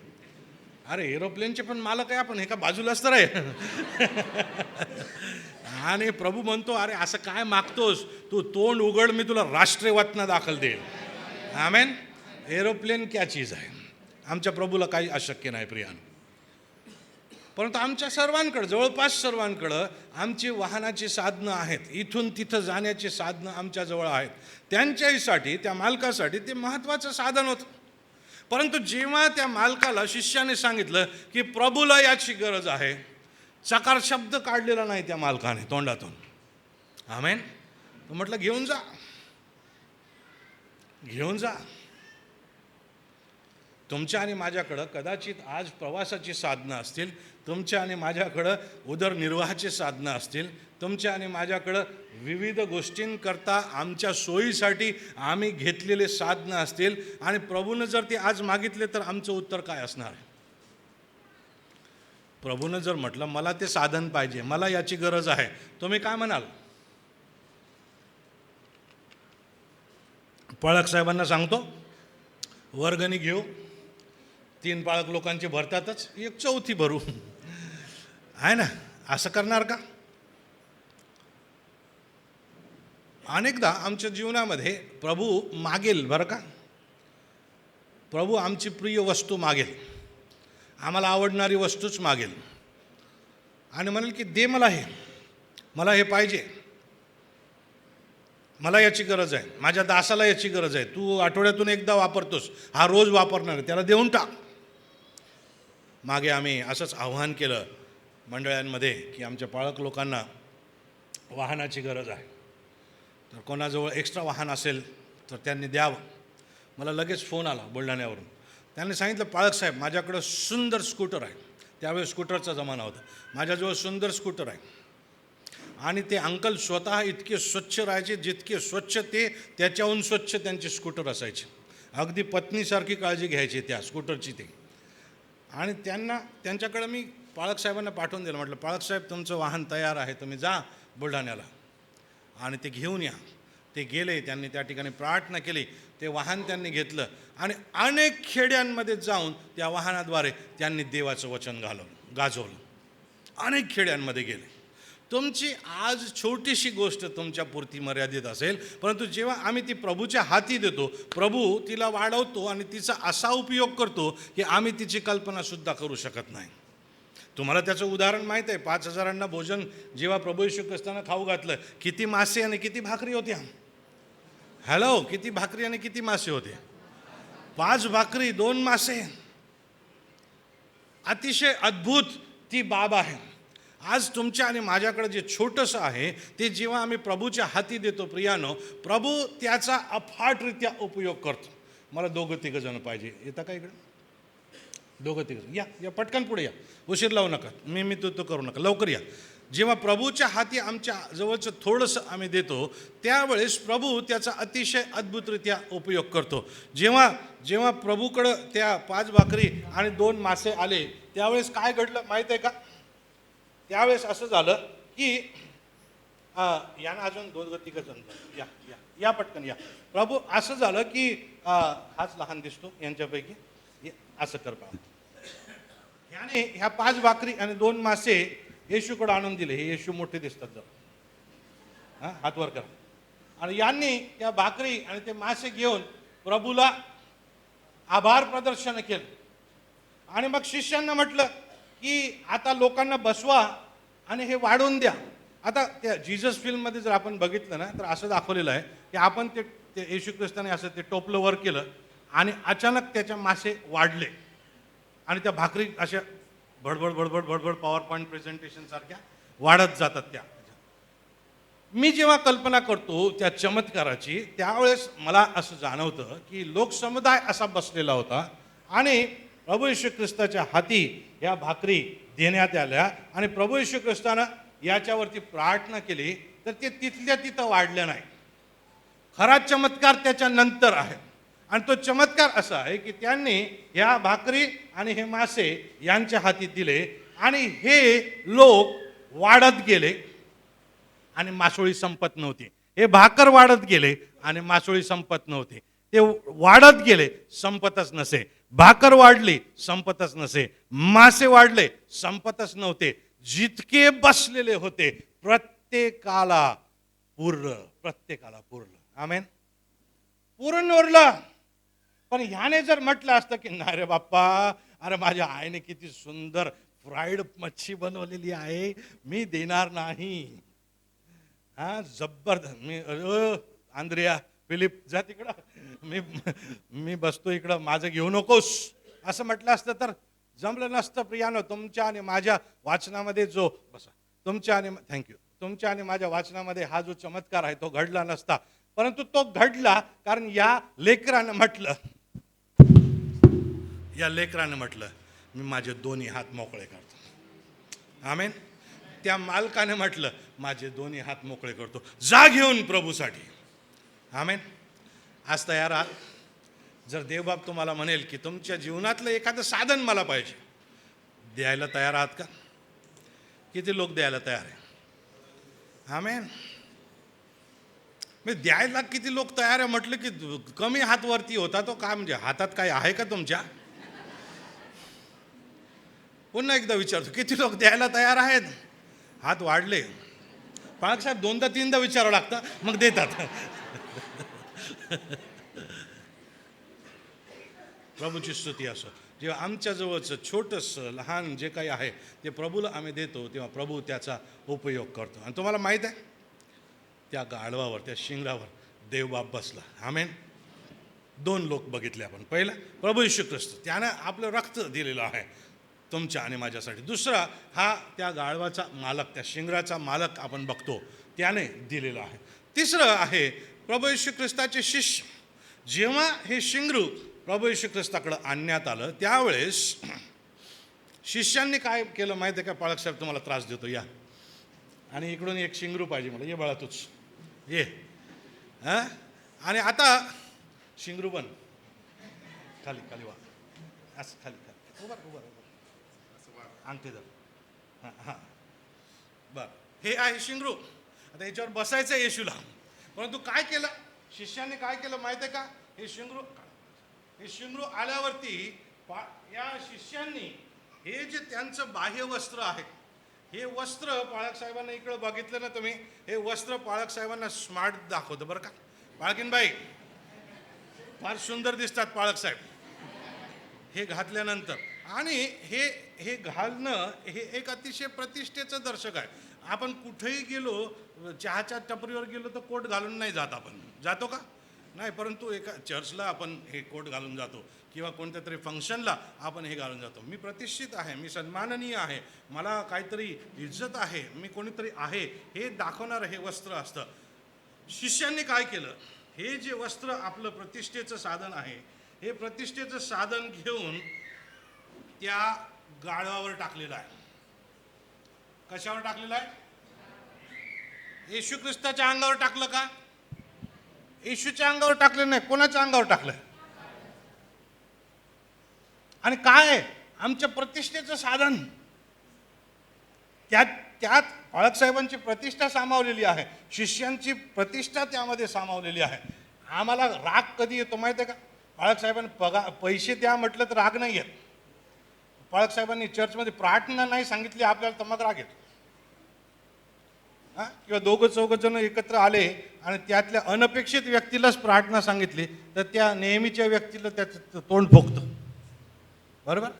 अरे एरोप्लेनचे पण मालक आहे आपण, हे का बाजूलाच तर आहे. आणि प्रभू म्हणतो अरे असं काय मागतोस तू, तोंड उघड, मी तुला राष्ट्रीय वतना दाखल देईल. आमेन. एरोप्लेन क्या चीज आहे. आमच्या प्रभूला काही अशक्य नाही प्रियानो. परंतु आमच्या सर्वांकडं, जवळपास सर्वांकडं आमची वाहनाची साधनं आहेत. इथून तिथं जाण्याची साधनं आमच्याजवळ आहेत. त्यांच्यासाठी, त्या मालकासाठी ते महत्त्वाचं साधन होतं. परंतु जेव्हा त्या मालकाला शिष्याने सांगितलं की प्रभूला याची गरज आहे, चकार शब्द काढलेला नाही त्या मालकाने तोंडातून. आमेन. तो म्हटलं घेऊन जा, घेऊन जा. तुमच्या आणि माझ्याकडं कदाचित आज प्रवासाची साधनं असतील, तुमच्या आणि माझ्याकडं उदरनिर्वाहाची साधनं असतील, तुमच्या आणि माझ्याकडं विविध गोष्टींकरता आमच्या सोयीसाठी आम्ही घेतलेले साधनं असतील, आणि प्रभूनं जर ते आज मागितले तर आमचं उत्तर काय असणार आहे. प्रभूनं जर म्हटलं मला ते साधन पाहिजे, मला याची गरज आहे, तुम्ही काय म्हणाल. पाळक साहेबांना सांगतो वर्गणी घेऊ, 3 पाळक लोकांची भरतातच, 1/4 भरू, आहे ना. असं करणार का. अनेकदा आमच्या जीवनामध्ये प्रभू मागेल बरं का. प्रभू आमची प्रिय वस्तू मागेल, आम्हाला आवडणारी वस्तूच मागेल, आणि म्हणेल की दे मला हे, मला हे पाहिजे, मला याची गरज आहे, माझ्या दासाला याची गरज आहे, तू आठवड्यातून एकदा वापरतोस, हा रोज वापरणार आहे, त्याला देऊन टाक. मागे आम्ही असंच आव्हान केलं मंडळांमध्ये की आमच्या पाळक लोकांना वाहनाची गरज आहे, तर कोणाजवळ एक्स्ट्रा वाहन असेल तर त्यांनी द्यावं. मला लगेच फोन आला बुलढाण्यावरून. त्यांनी सांगितलं पाळक साहेब माझ्याकडं सुंदर स्कूटर आहे. त्यावेळेस स्कूटरचा जमाना होता. माझ्याजवळ सुंदर स्कूटर आहे, आणि ते अंकल स्वतः इतके स्वच्छ राहायचे, जितके स्वच्छ ते त्याच्याहून स्वच्छ त्यांचे स्कूटर असायचे. अगदी पत्नीसारखी काळजी घ्यायची त्या स्कूटरची ते. आणि त्यांच्याकडे मी पाळक साहेबांना पाठवून दिलं. म्हटलं पाळक साहेब तुमचं वाहन तयार आहे, तुम्ही जा बुलढाण्याला आणि ते घेऊन या. ते गेले, त्यांनी त्या ठिकाणी प्रार्थना केली, ते वाहन त्यांनी घेतलं, आणि अनेक खेड्यांमध्ये जाऊन त्या वाहनाद्वारे त्यांनी देवाचं वचन गाजवलं. अनेक खेड्यांमध्ये गेले. तुमची आज छोटीशी गोष्ट तुमच्यापुरती मर्यादित असेल, परंतु जेव्हा आम्ही ती प्रभूच्या हाती देतो, प्रभू तिला वाढवतो आणि तिचा असा उपयोग करतो की आम्ही तिची कल्पनासुद्धा करू शकत नाही. तुम्हाला त्याचं उदाहरण माहीत आहे. 5,000 भोजन जेव्हा प्रभू येशू ख्रिस्तानं खाऊ घातलं, किती मासे आणि किती भाकरी होत्या. हॅलो, किती भाकरी आणि किती मासे होते. 5 भाकरी 2 मासे. अतिशय अद्भुत ती बाब आहे. आज तुमच्या आणि माझ्याकडे जे छोटंसं आहे ते जेव्हा आम्ही प्रभूच्या हाती देतो प्रियानो, प्रभू त्याचा अफाटरित्या उपयोग करतो. मला 2-3 जण पाहिजे. येता का इकडे? 2-3 जण या पटकन पुढे या, उशीर लावू नका. मी तो करू नका, लवकर या. जेव्हा प्रभूच्या हाती आमच्या जवळचं थोडंसं आम्ही देतो त्यावेळेस प्रभू त्याचा अतिशय अद्भुतरित्या उपयोग करतो. जेव्हा प्रभूकडं त्या 5 भाकरी आणि 2 मासे आले त्यावेळेस काय घडलं माहीत आहे का. त्यावेळेस असं झालं की यांना अजून 2-3 जण या पटकन या. प्रभू असं झालं की हाच लहान दिसतो यांच्यापैकी, असं कर पहा. याने ह्या 5 भाकरी आणि 2 मासे येशूकडे आणून दिले. हे येशू मोठे दिसतात जरा, हात वर करा. आणि यांनी त्या भाकरी आणि ते मासे घेऊन प्रभूला आभार प्रदर्शन केलं. आणि मग शिष्यांना म्हटलं की आता लोकांना बसवा आणि हे वाढवून द्या. आता त्या जीसस फिल्ममध्ये जर आपण बघितलं ना तर असं दाखवलेलं आहे की आपण ते येशू ख्रिस्ताने असं ते टोपलं वर केलं आणि अचानक त्याच्या मासे वाढले आणि त्या भाकरी अशा भडभड भडभड भडभड पॉवर पॉईंट प्रेझेंटेशन सारख्या वाढत जातात. त्या मी जेव्हा कल्पना करतो त्या चमत्काराची त्यावेळेस मला असं जाणवतं की लोकसमुदाय असा बसलेला होता आणि प्रभू येशू ख्रिस्ताच्या हाती या भाकरी देण्यात आल्या आणि प्रभू येशू ख्रिस्तानं याच्यावरती प्रार्थना केली तर ते तिथल्या तिथं वाढलं नाही. खरा चमत्कार त्याच्यानंतर आहे आणि तो चमत्कार असा आहे की त्यांनी ह्या भाकरी आणि हे मासे यांच्या हाती दिले आणि हे लोक वाढत गेले आणि मासोळी संपत नव्हती. हे भाकर वाढत गेले आणि मासोळी संपत नव्हती. ते वाढत गेले, संपतच नसे. भाकर वाढली, संपतच नसे. मासे वाढले, संपतच नव्हते. जितके बसलेले होते प्रत्येकाला पूर्ण. आमेन. पूर्ण उरलं. पण ह्याने जर म्हटलं असतं की नाही रे बाप्पा, अरे माझ्या आईने किती सुंदर फ्राईड मच्छी बनवलेली आहे, मी देणार नाही. हा जबरदस्त. मी आंद्रिया फिलिप जा तिकडं, मी मी बसतो इकडं, माझं घेऊ नकोस असं म्हटलं असतं तर जमलं नसतं. प्रियानो, तुमच्या आणि माझ्या वाचनामध्ये जो बसा तुमच्या आणि थँक्यू तुमच्या आणि माझ्या वाचनामध्ये हा जो चमत्कार आहे तो घडला नसता. परंतु तो घडला कारण या लेकरानं म्हटलं, मी माझे दोन्ही हात मोकळे करतो. आमेन. त्या मालकाने म्हटलं, माझे दोन्ही हात मोकळे करतो, जा घेऊन प्रभूसाठी. आमेन. आज तयार आहात? जर देवबाप तुम्हाला म्हणेल की तुमच्या जीवनातलं एखादं साधन मला पाहिजे, द्यायला तयार आहात का? किती लोक द्यायला तयार आहे? आमेन. मी द्यायला किती लोक तयार आहे म्हटलं की कमी हात वरती होता तो का? म्हणजे हातात काय आहे का तुमच्या? पुन्हा एकदा विचारतो, किती लोक द्यायला तयार आहेत? हात वाढले. पाळक साहेब दोनदा तीनदा विचारावं लागतं, मग देतात. प्रभूची स्तुती असो. जेव्हा आमच्या जवळचं छोटंसं लहान जे काही आहे ते प्रभूला आम्ही देतो, तेव्हा प्रभू त्याचा उपयोग करतो. आणि तुम्हाला माहीत आहे, त्या गाढवावर, त्या शिंगरावर देवबाप बसला. आमेन. 2 लोक बघितले आपण. पहिला प्रभू येशू ख्रिस्त, त्यानं आपलं रक्त दिलेलं आहे तुमच्या आणि माझ्यासाठी. दुसरा हा त्या गाढवाचा मालक, त्या शिंगराचा मालक आपण बघतो, त्याने दिलेला आहे. तिसरं आहे प्रभू येशू ख्रिस्ताचे शिष्य. जेव्हा हे शिंगरू प्रभू येशू ख्रिस्ताकडे आणण्यात आलं त्यावेळेस शिष्यांनी काय केलं माहिती आहे का? पाळक साहेब तुम्हाला त्रास देतो, या. आणि इकडून एक शिंगरू पाहिजे मला, ये बाळा तूच ये. हां. आणि आता शिंगरू बन, खाली खाली वा, असं खाली खाली उभा उभा अंगठी धर. हां हां बरं, हे आहे शिंगरू. आता याच्यावर बसायचं आहे येशूला. परंतु काय केलं शिष्यांनी? काय केलं माहिती आहे का? हे शिंगरू आल्यावरती या शिष्यांनी हे जे त्यांचं बाह्य वस्त्र आहे, हे वस्त्र पाळक साहेबांना इकडं बघितलं ना तुम्ही, हे वस्त्र पाळक साहेबांना स्मार्ट दाखवतं बरं का. पाळकीनबाई फार सुंदर दिसतात पाळक साहेब हे घातल्यानंतर. आणि हे घालणं हे एक अतिशय प्रतिष्ठेचं दर्शक आहे. आपण कुठेही गेलो, चहाच्या टपरीवर गेलो तर कोट घालून नाही जात. आपण जातो का? नाही. परंतु एका चर्चला आपण हे कोट घालून जातो किंवा कोणत्या तरी फंक्शनला आपण हे घालून जातो. मी प्रतिष्ठित आहे, मी सन्माननीय आहे, मला काहीतरी इज्जत आहे, मी कोणीतरी आहे हे दाखवणारं हे वस्त्र असतं. शिष्यांनी काय केलं? हे जे वस्त्र आपलं प्रतिष्ठेचं साधन आहे, हे प्रतिष्ठेचं साधन घेऊन त्या गाढवावर टाकलेलं आहे. कशावर टाकलेलं आहे? येशू ख्रिस्ताच्या अंगावर टाकलं का? येशूच्या अंगावर टाकलं नाही. कोणाच्या अंगावर टाकलं? आणि काय आहे? आमच्या प्रतिष्ठेचं साधन. त्यात पाळक साहेबांची प्रतिष्ठा सामावलेली आहे, शिष्यांची प्रतिष्ठा त्यामध्ये सामावलेली आहे. आम्हाला राग कधी येतो माहिती आहे का? पाळक साहेबांनी पैसे द्या म्हटलं तर राग नाही येत. पाळक साहेबांनी चर्चमध्ये प्रार्थना नाही सांगितली आपल्याला तर मग राग येतो. हां. किंवा 2-4 जण एकत्र आले आणि त्यातल्या अनपेक्षित व्यक्तीलाच प्रार्थना सांगितली तर त्या नेहमीच्या व्यक्तीला त्याचं तोंड फोकतं. बरोबर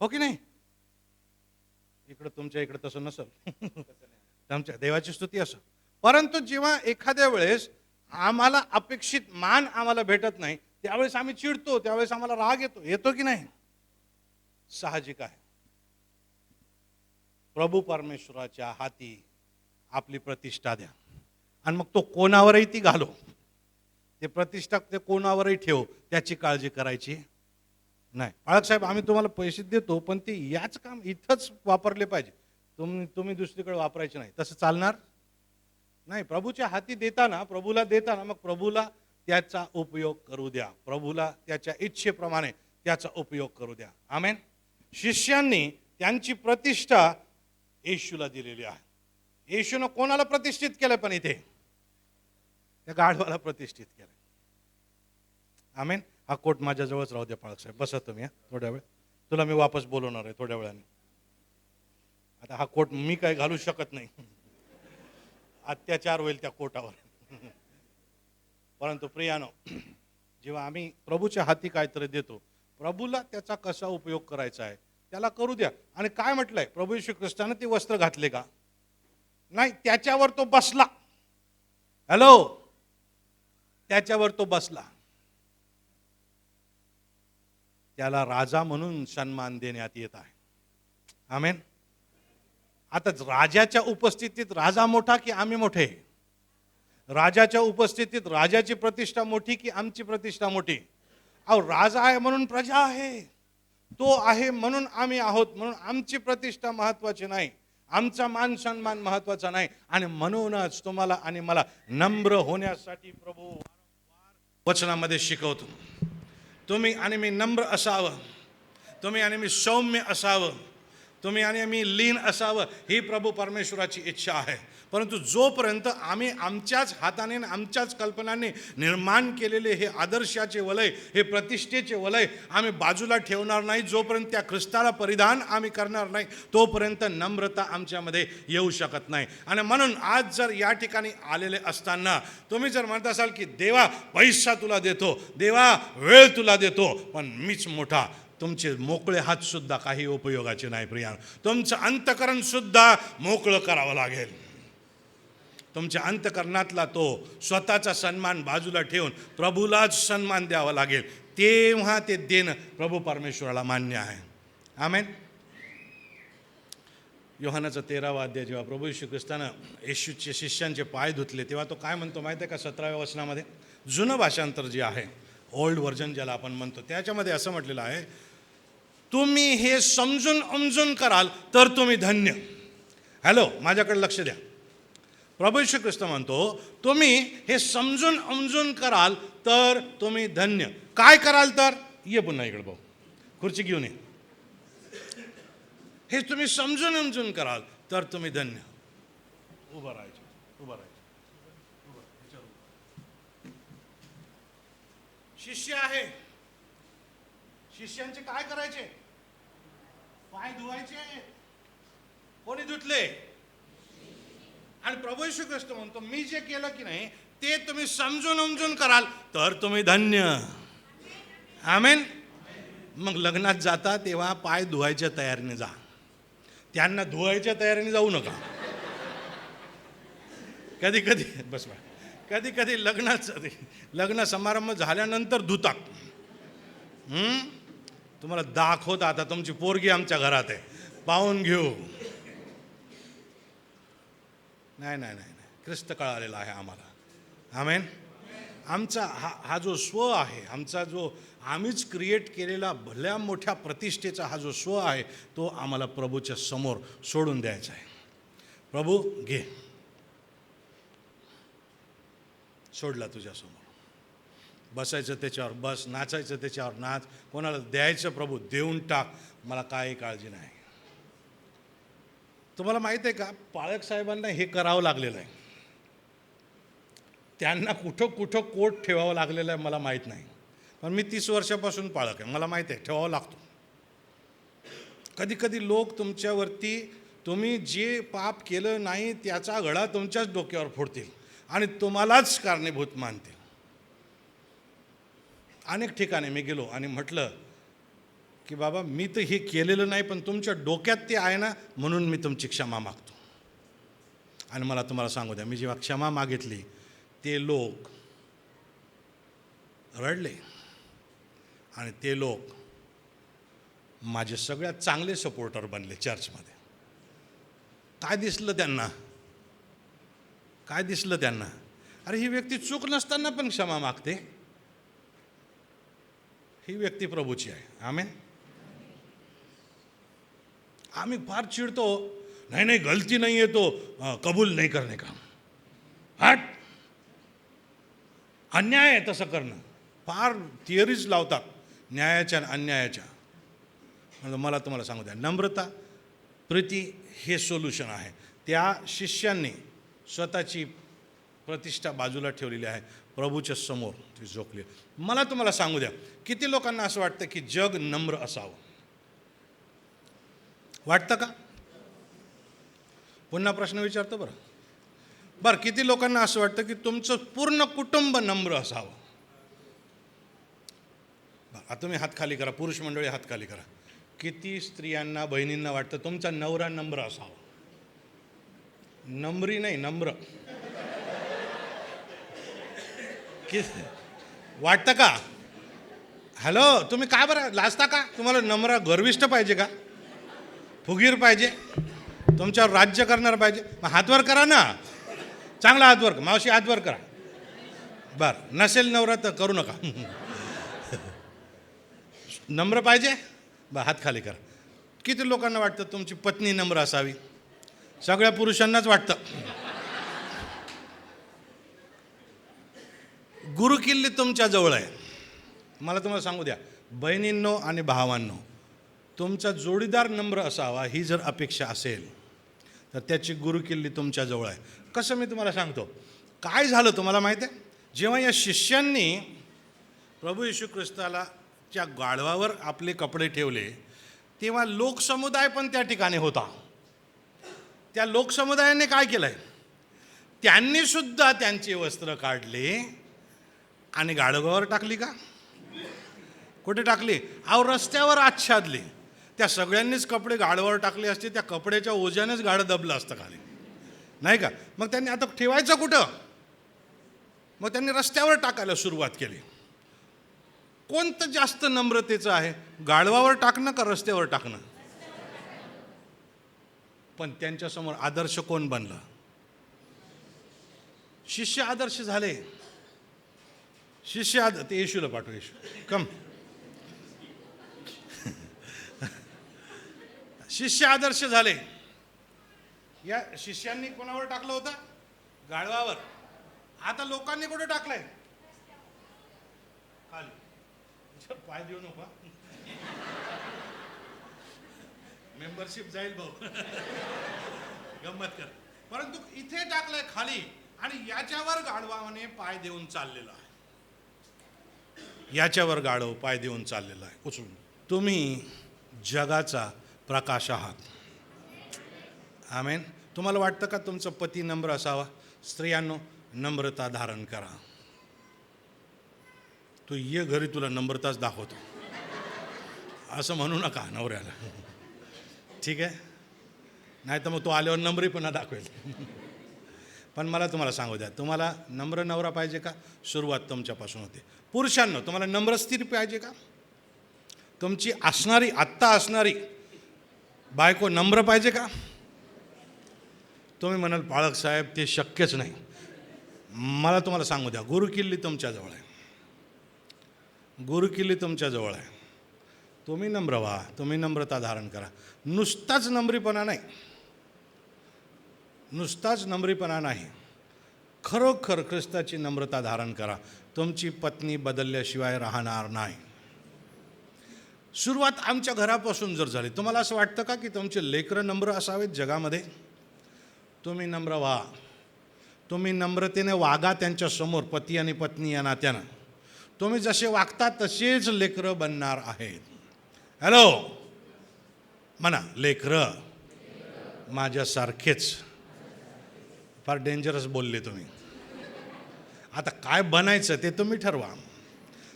हो की नाही? इकडं तुमच्या इकडं तसं नसेल. आमच्या देवाची स्तुती असं. परंतु जेव्हा एखाद्या वेळेस आम्हाला अपेक्षित मान आम्हाला भेटत नाही त्यावेळेस आम्ही चिडतो, त्यावेळेस आम्हाला राग येतो की नाही? साहजिक आहे. प्रभू परमेश्वराच्या हाती आपली प्रतिष्ठा द्या आणि मग तो कोणावरही ती घालो. ते प्रतिष्ठा ते कोणावरही ठेव, त्याची काळजी करायची नाही. पाळक साहेब आम्ही तुम्हाला पैसे देतो पण ते याच काम इथंच वापरले पाहिजे, तुम्ही दुसरीकडे वापरायचे नाही. तसं चालणार नाही. प्रभूच्या हाती देताना, प्रभूला देताना मग प्रभूला त्याचा उपयोग करू द्या. प्रभूला त्याच्या इच्छेप्रमाणे त्याचा उपयोग करू द्या. आमेन. शिष्यांनी त्यांची प्रतिष्ठा येशूला दिलेली आहे. येशूनं कोणाला प्रतिष्ठित केलं? पण इथे त्या गाढवाला प्रतिष्ठित केलं. आमेन. हा कोट माझ्या जवळच राहू द्या पाळक साहेब. बसा तुम्ही थोड्या वेळ, तुला मी वापस बोलवणार आहे थोड्या वेळाने. आता हा कोट मी काय घालू शकत नाही, अत्याचार होईल त्या कोटावर. परंतु प्रियानो, जेव्हा आम्ही प्रभूच्या हाती काहीतरी देतो, प्रभूला त्याचा कसा उपयोग करायचा आहे त्याला करू द्या. आणि काय म्हटलंय, प्रभू येशू ख्रिस्तानं ते वस्त्र घातले का? नाही, त्याच्यावर तो बसला. हॅलो, त्याच्यावर तो बसला. त्याला राजा म्हणून सन्मान देण्यात येत आहे. आमेन. आता राजाच्या उपस्थितीत राजा मोठा की आम्ही मोठे? राजाच्या उपस्थितीत राजाची प्रतिष्ठा मोठी की आमची प्रतिष्ठा मोठी? अहो, राजा आहे म्हणून प्रजा आहे, तो आहे म्हणून आम्ही आहोत, म्हणून आमची प्रतिष्ठा महत्वाची नाही, आमचा मान सन्मान महत्वाचा नाही. आणि म्हणूनच तुम्हाला आणि मला नम्र होण्यासाठी प्रभू वचनामध्ये शिकवतो. तुम्ही आणि मी नम्र असावं, तुम्ही आणि मी सौम्य असावं, तुम्ही आणि मी लीन असावं, ही प्रभू परमेश्वराची इच्छा आहे. परंतु जोपर्यंत आम्ही आमच्याच हाताने आमच्याच कल्पनांनी निर्माण केलेले हे आदर्शाचे वलय, हे प्रतिष्ठेचे वलय आम्ही बाजूला ठेवणार नाही, जोपर्यंत त्या ख्रिस्ताला परिधान आम्ही करणार नाही, तोपर्यंत नम्रता आमच्यामध्ये येऊ शकत नाही. आणि म्हणून आज जर या ठिकाणी आलेले असताना तुम्ही जर म्हणत असाल की देवा पैसा तुला देतो, देवा वेळ तुला देतो, पण मीच मोठा, तुमचे मोकळे हात सुद्धा काही उपयोगाचे नाही प्रिया. तुमचं अंतकरण सुद्धा मोकळं करावं लागेल. तुमच्या अंतकरणातला तो स्वतःचा सन्मान बाजूला ठेवून प्रभूलाच सन्मान द्यावा लागेल. तेव्हा ते देणं प्रभू परमेश्वराला मान्य आहे. आमेन. योहानाचा 13वा अध्याय, जेव्हा प्रभू येशू ख्रिस्तानं येशूचे शिष्यांचे पाय धुतले, तेव्हा तो काय म्हणतो माहिती आहे का? 17व्या वचनामध्ये, जुनं भाषांतर जे आहे, ओल्ड व्हर्जन ज्याला आपण म्हणतो, त्याच्यामध्ये असं म्हटलेलं आहे, तुम्ही हे समजून उमजून कराल तर तुम्ही धन्य. हॅलो, माझ्याकडे लक्ष द्या. प्रभू येशू ख्रिस्त म्हणतो, तुम्ही हे समजून उमजून कराल तर तुम्ही धन्य. काय कराल तर? ये पुन्हा इकडे भाऊ, खुर्ची घेऊन ये. हे तुम्ही समजून उमजून कराल तर तुम्ही धन्य. उभं राहायचं, उभं राहायचं. शिष्य आहे, शिष्यांचे काय करायचे? पाय धुवायचे. कोणी धुतले? आणि प्रभू येशू ख्रिस्त म्हणतो, मी जे केलं की नाही ते तुम्ही समजून उमजून कराल तर तुम्ही धन्य. आमेन. मग लग्नात जाता तेव्हा पाय धुवायच्या तयारीने जा, त्यांना धुवायच्या तयारीने जाऊ नका. कधी कधी बस बा, कधी कधी लग्न समारंभ झाल्यानंतर धुतात. तुम्हाला दाखवता, आता तुमची पोरगी आमच्या घरात आहे, पाहून घेऊ. नाही नाही नाही, ख्रिस्त कळालेला आहे आम्हाला. आमेन. आमचा हा जो स्व आहे, आमचा जो आम्हीच क्रिएट केलेला भल्या मोठ्या प्रतिष्ठेचा हा जो स्व आहे, तो आम्हाला प्रभूच्या समोर सोडून द्यायचा आहे. प्रभू घे, सोडला तुझ्यासमोर. बसायचं त्याच्यावर बस, नाचायचं त्याच्यावर नाच, कोणाला द्यायचं प्रभू देऊन टाक, मला काही काळजी नाही. तुम्हाला माहीत आहे का, पाळक साहेबांना हे करावं लागलेलं आहे. त्यांना कुठं कुठं कोट ठेवावं लागलेलं आहे मला माहीत नाही, पण मी 30 वर्षापासून पाळक आहे, मला माहीत आहे ठेवावं लागतो. कधी कधी लोक तुमच्यावरती, तुम्ही जे पाप केलं नाही त्याचा घडा तुमच्याच डोक्यावर फोडतील आणि तुम्हालाच कारणीभूत मानतील. अनेक ठिकाणी मी गेलो आणि म्हटलं की बाबा मी तर हे केलेलं नाही, पण तुमच्या डोक्यात ते आहे ना, म्हणून मी तुमची क्षमा मागतो. आणि मला तुम्हाला सांगू द्या, मी जेव्हा क्षमा मागितली ते लोक रडले आणि ते लोक माझे सगळ्यात चांगले सपोर्टर बनले चर्चमध्ये. काय दिसलं त्यांना? काय दिसलं त्यांना? अरे ही व्यक्ती चूक नसताना पण क्षमा मागते, ही व्यक्ती प्रभूची आहे. आमेन. आम्ही फार चिडतो, नाही नाही गलती नहीं है तो कबूल नहीं करने का. हट, अन्याय आहे तसं करणं. फार थिअरीज लावतात न्यायाच्या आणि अन्यायाच्या. मला तुम्हाला सांगू द्या, नम्रता, प्रीती हे सोल्युशन आहे. त्या शिष्यांनी स्वतःची प्रतिष्ठा बाजूला ठेवलेली आहे, प्रभूच्या समोर ती झोकली. मला तुम्हाला सांगू द्या, किती लोकांना असं वाटतं की जग नम्र असावं? वाटतं का? पुन्हा प्रश्न विचारतो बरं. किती लोकांना असं वाटतं की तुमचं पूर्ण कुटुंब नम्र असावं? आता तुम्ही हात खाली करा, पुरुष मंडळी हात खाली करा. किती स्त्रियांना बहिणींना वाटतं तुमचा नवरा नम्र असावा? नम्री नाही, नम्र. वाटतं का? हॅलो, तुम्ही का बरं लाजता का? तुम्हाला नम्र गर्विष्ठ पाहिजे का? फुगीर पाहिजे? तुमच्यावर राज्य करणार पाहिजे? मग हातवर करा ना, चांगला हातवर. मावशी हातवर करा. बरं, नसेल नवरा तर करू नका. नम्र पाहिजे? बरं, हात खाली करा. किती लोकांना वाटतं तुमची पत्नी नम्र असावी? सगळ्या पुरुषांनाच वाटतं. गुरुकिल्ली तुमच्या जवळ आहे. मला तुम्हाला सांगू द्या, बहिणींनो आणि भावांनो, तुमचा जोडीदार नम्र असावा ही जर अपेक्षा असेल तर त्याची गुरुकिल्ली तुमच्या जवळ आहे. कसं मी तुम्हाला सांगतो. काय झालं तुम्हाला माहीत आहे? जेव्हा या शिष्यांनी प्रभू येशू ख्रिस्ताला च्या गाढवावर आपले कपडे ठेवले तेव्हा लोकसमुदाय पण त्या ठिकाणी होता. त्या लोकसमुदायाने काय केलं आहे? त्यांनी सुद्धा त्यांची वस्त्र काढले आणि गाढवावर टाकली का? कुठे टाकली? अहो, रस्त्यावर आच्छादली. त्या सगळ्यांनीच कपडे गाढवावर टाकले असते, त्या कपड्याच्या ओझ्यानेच गाढं दबलं असतं खाली, नाही का? मग त्यांनी आता ठेवायचं कुठं? मग त्यांनी रस्त्यावर टाकायला सुरुवात केली. कोणतं जास्त नम्रतेचं आहे, गाढवावर टाकणं का रस्त्यावर टाकणं? पण त्यांच्यासमोर आदर्श कोण बनलं? शिष्य आदर्श झाले. शिष्य ते येशूला पाठव. येशू कम. शिष्य आदर्श झाले. या शिष्यांनी कोणावर टाकलं होतं? गाढवावर. आता लोकांनी कुठे टाकलंय? खाली. पाय देऊ नका, मेंबरशिप जाईल भाऊ. गंमत कर. परंतु इथे टाकलंय खाली आणि याच्यावर गाढवाने पाय देऊन चाललेला आहे. याच्यावर गाढव पाय देऊन चाललेला आहे उचलून. तुम्ही जगाचा प्रकाश आहात. आमेन. तुम्हाला वाटतं का तुमचा पती नम्र असावा? स्त्रियांनो, नम्रता धारण करा. तू ये घरी, तुला नम्रताच दाखवतो असं म्हणू नका नवऱ्याला, ठीक आहे? नाही तर मग तो आल्यावर नम्रीपणा दाखवेल. पण मला तुम्हाला सांगू द्या, तुम्हाला नम्र नवरा पाहिजे का? सुरुवात तुमच्यापासून होते. पुरुषांनो, तुम्हाला नम्र स्त्री पाहिजे का? तुमची असणारी, आत्ता असणारी बायको नम्र पाहिजे का? तुम्ही म्हणाल पाळक साहेब ते शक्यच नाही. मला तुम्हाला सांगू द्या, गुरुकिल्ली तुमच्याजवळ आहे. गुरुकिल्ली तुमच्याजवळ आहे. तुम्ही नम्र व्हा, तुम्ही नम्रता धारण करा. नुसताच नम्रीपणा नाही, नुसताच नम्रीपणा नाही, खरोखर ख्रिस्ताची नम्रता धारण करा. तुमची पत्नी बदलल्याशिवाय राहणार नाही. सुरुवात आमच्या घरापासून जर झाली. तुम्हाला असं वाटतं का की तुमचे लेकरं नम्र असावेत जगामध्ये? तुम्ही नम्र व्हा. तुम्ही नम्रतेने वागा त्यांच्यासमोर, पती आणि पत्नी या नात्यानं. तुम्ही जसे वागता तसेच लेकरं बनणार आहेत. हॅलो म्हणा, लेकरं माझ्यासारखेच. फार डेंजरस बोलले तुम्ही. आता काय बनायचं ते तुम्ही ठरवा.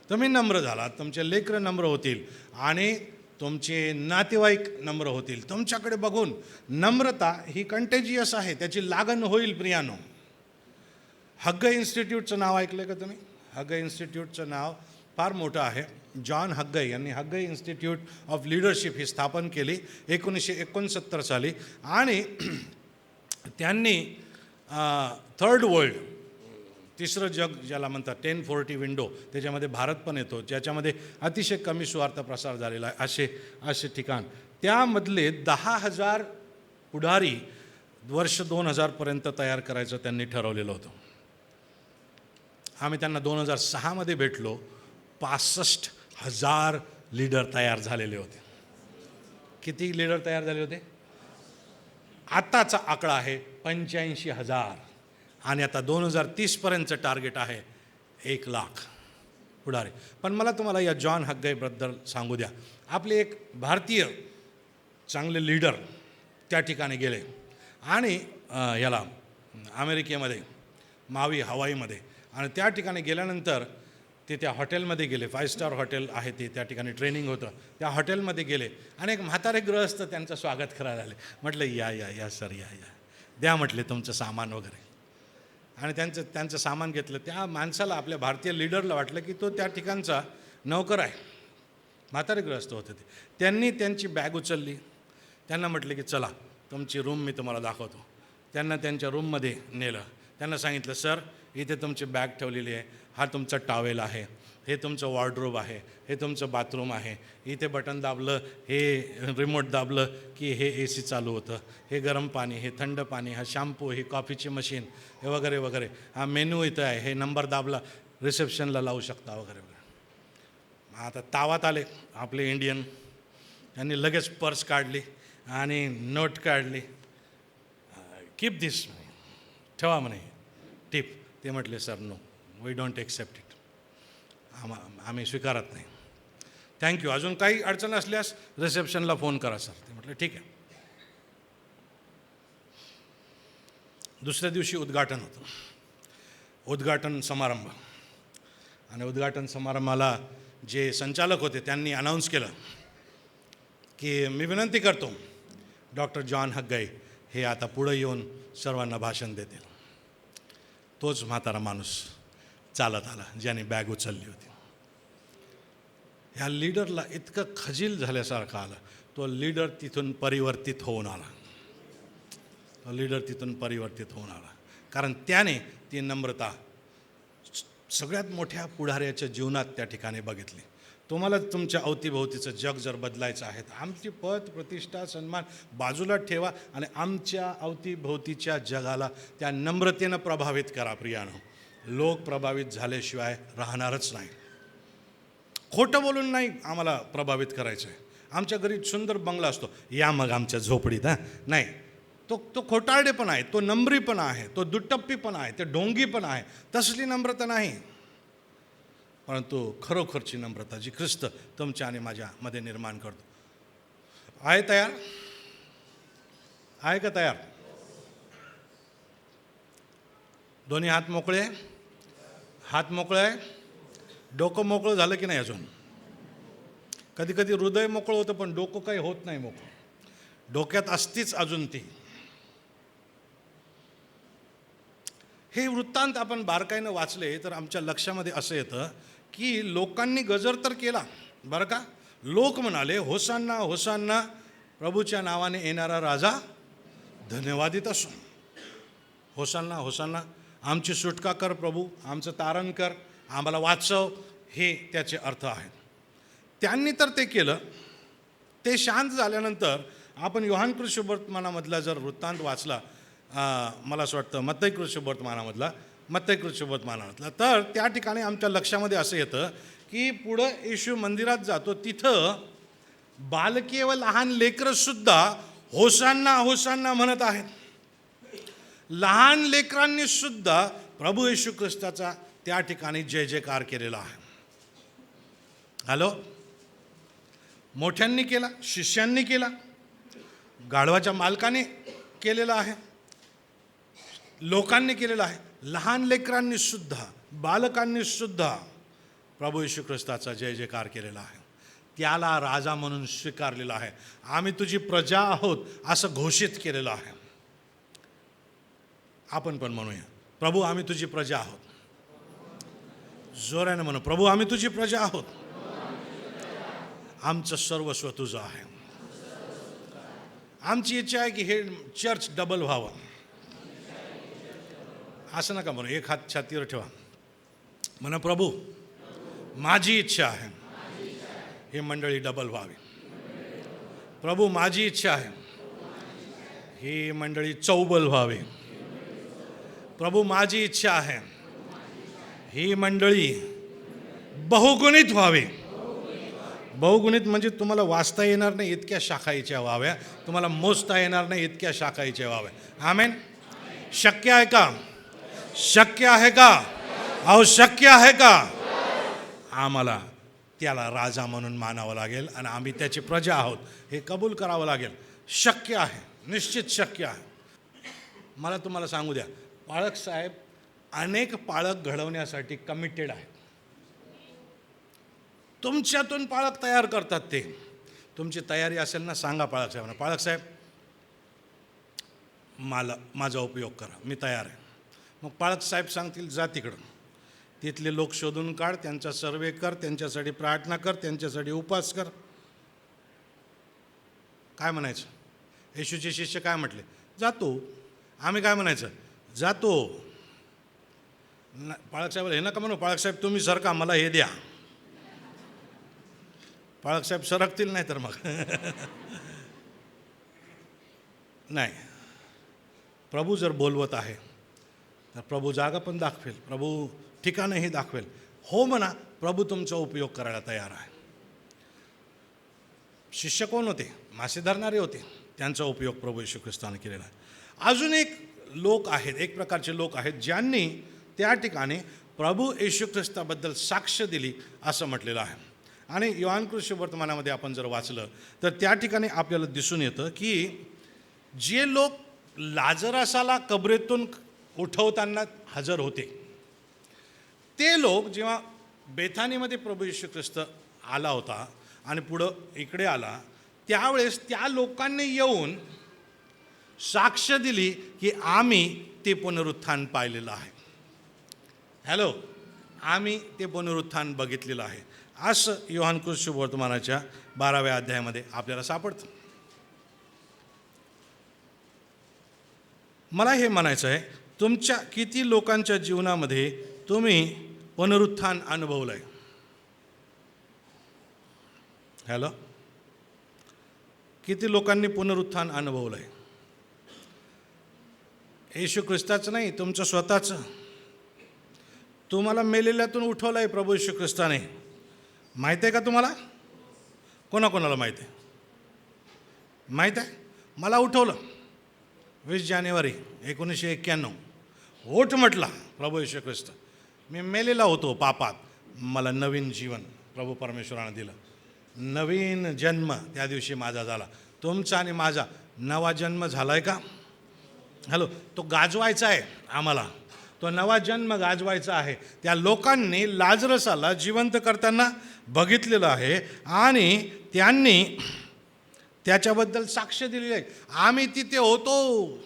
तुम्ही नम्र झालात, तुमचे लेकरं नम्र होतील आणि तुमचे नातेवाईक नम्र होतील. तुमच्याकडे बघून नम्रता ही कंटेजियस आहे, त्याची लागण होईल प्रियानो. हग्गई इन्स्टिट्यूटचं नाव ऐकलं का तुम्ही? हग्गई इन्स्टिट्यूटचं नाव फार मोठं आहे. जॉन हग्गई यांनी हग्गई इन्स्टिट्यूट ऑफ लीडरशिप ही स्थापन केली 1969 साली. आणि त्यांनी थर्ड वर्ल्ड, तिसरं जग ज्याला म्हणतात, 1040 विंडो, त्याच्यामध्ये भारत पण येतो, ज्याच्यामध्ये अतिशय कमी सुवार्थ प्रसार झालेला आहे, असे ठिकाण. त्यामधले 10,000 पुढारी वर्ष 2000पर्यंत तयार करायचं त्यांनी ठरवलेलं होतं. आम्ही त्यांना 2006 भेटलो. 65,000 लीडर तयार झालेले होते. किती लीडर तयार झाले होते? आताचा आकडा आहे 85,000 आणि आता 2030पर्यंतचं टार्गेट आहे 1,00,000 पुढारी. पण मला तुम्हाला या जॉन हग्गईबद्दल सांगू द्या. आपले एक भारतीय चांगले लीडर त्या ठिकाणी गेले आणि अमेरिकेमध्ये मावी हवाईमध्ये, आणि त्या ठिकाणी गेल्यानंतर ते त्या हॉटेलमध्ये गेले, 5 स्टार हॉटेल आहे ते, त्या ठिकाणी ट्रेनिंग होतं, त्या हॉटेलमध्ये गेले आणि एक म्हातारे गृहस्थ त्यांचं स्वागत करायला आले. म्हटलं या सर, या द्या म्हटले तुमचं सामान वगैरे. आणि त्यांचं सामान घेतलं. त्या माणसाला, आपल्या भारतीय लीडरला वाटलं की तो त्या ठिकाणचा नौकर आहे. म्हातारे गृहस्थ होते ते. त्यांनी त्यांची बॅग उचलली. त्यांना म्हटलं की चला तुमची रूम मी तुम्हाला दाखवतो. त्यांना त्यांच्या रूममध्ये नेलं. त्यांना सांगितलं, सर इथे तुमची बॅग ठेवलेली आहे, हा तुमचा टॉवेल आहे, हे तुमचं वॉर्डरोब आहे, हे तुमचं बाथरूम आहे, इथे बटन दाबलं, हे रिमोट दाबलं की हे AC चालू होतं, हे गरम पाणी, हे थंड पाणी, हा शॅम्पू, ही कॉफीची मशीन, हे वगैरे वगैरे, हा मेनू इथं आहे, हे नंबर दाबला रिसेप्शनला लावू शकता वगैरे वगैरे. आता तावात आले आपले इंडियन. त्यांनी लगेच पर्स काढली आणि नोट काढली. कीप दिस, ठेवा म्हणे टिप. ते म्हटले, sir no, we don't accept it, आम्ही स्वीकारत नाही, थँक्यू. अजून काही अडचण असल्यास रिसेप्शनला फोन करा सर. ते म्हटलं ठीक आहे. दुसऱ्या दिवशी उद्घाटन होतं, उद्घाटन समारंभ. आणि उद्घाटन समारंभाला जे संचालक होते त्यांनी अनाऊन्स केलं की मी विनंती करतो, डॉक्टर जॉन हग्गाई हे आता पुढं येऊन सर्वांना भाषण देतील. तोच म्हातारा माणूस चालत आला ज्याने बॅग उचलली होती. ह्या लीडरला इतकं खजील झाल्यासारखं आलं. तो लीडर तिथून परिवर्तित होऊन आला. कारण त्याने ती नम्रता सगळ्यात मोठ्या पुढाऱ्याच्या जीवनात त्या ठिकाणी बघितली. तुम्हाला तुमच्या अवतीभोवतीचं जग जर बदलायचं आहे तर आमची पद, प्रतिष्ठा, सन्मान बाजूला ठेवा आणि आमच्या अवतीभोवतीच्या जगाला त्या नम्रतेनं प्रभावित करा. प्रियानो, लोक प्रभावित झाल्याशिवाय राहणारच नाही. खोटं बोलून नाही आम्हाला प्रभावित करायचं आहे. आमच्या घरी सुंदर बंगला असतो, या मग आमच्या झोपडीत, नाही, तो खोटारडेपणा आहे, तो नम्रीपणा आहे, तो दुटप्पीपणा आहे, ते ढोंगीपणा आहे. तसली नम्रता नाही, परंतु खरोखरची नम्रता जी ख्रिस्त तुमच्या आणि माझ्यामध्ये निर्माण करतो. आहे तयार? आहे का तयार? दोन्ही हात मोकळे, हात मोकळे आहे. डोकं मोकळं झालं की नाही अजून? कधी कधी हृदय मोकळं होतं पण डोकं काही होत नाही मोकळं. डोक्यात असतीच अजून ती. हे वृत्तांत आपण बारकाईनं वाचले तर आमच्या लक्षामध्ये असं येतं की लोकांनी गजर तर केला बरं का. लोक म्हणाले, होसान्ना होसान्ना, प्रभूच्या नावाने येणारा राजा धन्यवादित असो. होसान्ना होसान्ना, आमची सुटका कर प्रभू, आमचं तारण कर, आम्हाला वाचव, हे त्याचे अर्थ आहेत. त्यांनी तर ते केलं. ते शांत झाल्यानंतर आपण योहान कृष्णवर्तमानामधला जर वृत्तांत वाचला, मला असं वाटतं मत्तई कृष्णवर्तमानामधला, तर त्या ठिकाणी आमच्या लक्षामध्ये असं येतं की पुढं येशू मंदिरात जातो, तिथं बालके व लहान लेकरंसुद्धा होसान्ना होसान्ना म्हणत आहेत. लहान लेकरांनी सुद्धा प्रभू येशू ख्रिस्ताचा त्या ठिकाणी जय जयकार केलेला आहे. हॅलो, मोठ्यांनी केला, शिष्यांनी केला, गाढवाच्या मालकाने केलेला आहे, लोकांनी केलेलं आहे. लहान लेकरांनी सुद्धा, बालकांनी सुद्धा प्रभू येशू ख्रिस्ताचा जय जयकार केलेला आहे. त्याला राजा म्हणून स्वीकारलेला आहे. आम्ही तुझी प्रजा आहोत असं घोषित केलेलं आहे. आपण पण म्हणूया, प्रभू आम्ही तुझी प्रजा आहोत. जोराने म्हणू, प्रभू आम्ही तुझी प्रजा आहोत. आमचं सर्वस्व तुझं आहे. आमची इच्छा आहे की हे चर्च डबल व्हावं. असं नका म्हणू, एक हात छातीवर ठेवा, म्हणा प्रभू माझी इच्छा आहे ही मंडळी डबल व्हावी. प्रभू माझी इच्छा आहे ही मंडळी चौबल व्हावी. प्रभू माझी इच्छा आहे ही मंडळी बहुगुणित व्हावी. बहुगुणित म्हणजे तुम्हाला वाचता येणार नाही इतक्या शाखाईच्या व्हाव्या, तुम्हाला मोजता येणार नाही इतक्या शाखाईच्या व्हाव्या. आमेन. शक्य आहे का? शक्य आहे का? अहो शक्य आहे का? आम्हाला त्याला राजा म्हणून मानावं लागेल आणि आम्ही त्याची प्रजा आहोत हे कबूल करावं लागेल. शक्य आहे, निश्चित शक्य आहे. मला तुम्हाला सांगू द्या, पाळक साहेब अनेक पाळक घडवण्यासाठी कमिटेड आहेत. तुमच्यातून पाळक तयार करतात ते. तुमची तयारी असेल ना, सांगा पाळक साहेबांना, पाळक साहेब माझा उपयोग करा, मी तयार आहे. मग पाळक साहेब सांगतील जा तिकडं, तिथले लोक शोधून काढ, त्यांचा सर्वे कर, त्यांच्यासाठी प्रार्थना कर, त्यांच्यासाठी उपास कर. काय म्हणायचं? येशूचे शिष्य काय म्हटले? जातो. आम्ही काय म्हणायचं? जातो. पाळक साहेब हे नका म्हणू, पाळक साहेब तुम्ही सरका, मला हे द्या. पाळक साहेब सरकतील नाही तर मग नाही. प्रभू जर बोलवत आहे तर प्रभू जागा पण दाखवेल, प्रभू ठिकाणही दाखवेल. हो म्हणा, प्रभू तुमचा उपयोग करायला तयार आहे. शिष्य कोण होते? मासे धरणारे होते. त्यांचा उपयोग प्रभू येशू ख्रिस्ताने केलेला आहे. अजून एक लोक आहेत, एक प्रकारचे लोक आहेत ज्यांनी त्या ठिकाणी प्रभू येशू ख्रिस्ताबद्दल साक्ष दिली असं म्हटलेलं आहे. आणि योहान कृष्ण वर्तमानामध्ये आपण जर वाचलं तर त्या ठिकाणी आपल्याला दिसून येतं की जे लोक लाजरासाला कबरेतून उठवताना हजर होते, ते लोक जेव्हा बेथानीमध्ये प्रभू येशू ख्रिस्त आला होता आणि पुढं इकडे आला, त्यावेळेस त्या लोकांनी येऊन साक्ष दिली की आम्ही ते पुनरुत्थान पाहिलेलं आहे. हॅलो, आम्ही ते पुनरुत्थान बघितलेलं आहे, असं योहान कृष्ण वर्तमानाच्या 12व्या अध्यायामध्ये आपल्याला सापडतं. मला हे म्हणायचं आहे, तुमच्या किती लोकांच्या जीवनामध्ये तुम्ही पुनरुत्थान अनुभवलं आहे? हॅलो, किती लोकांनी पुनरुत्थान अनुभवलं आहे? येशू ख्रिस्ताचं नाही, तुमचं स्वतःचं. तुम्हाला मेलेल्यातून उठवलं आहे प्रभू येशू ख्रिस्ताने. माहीत आहे का तुम्हाला? कोणाकोणाला माहीत आहे? माहीत आहे? मला उठवलं 20 जानेवारी 1991. उठ म्हटला प्रभू येशू ख्रिस्त. मी मेलेला होतो पापात, मला नवीन जीवन प्रभू परमेश्वराने दिलं. नवीन जन्म त्या दिवशी माझा झाला. तुमचा आणि माझा नवा जन्म झाला आहे का? हॅलो, तो गाजवायचा आहे आम्हाला, तो नवा जन्म गाजवायचा आहे. त्या लोकांनी लाजरसाला जिवंत करताना बघितलेलं आहे आणि त्यांनी त्याच्याबद्दल साक्ष दिलेली आहे. आम्ही तिथे होतो,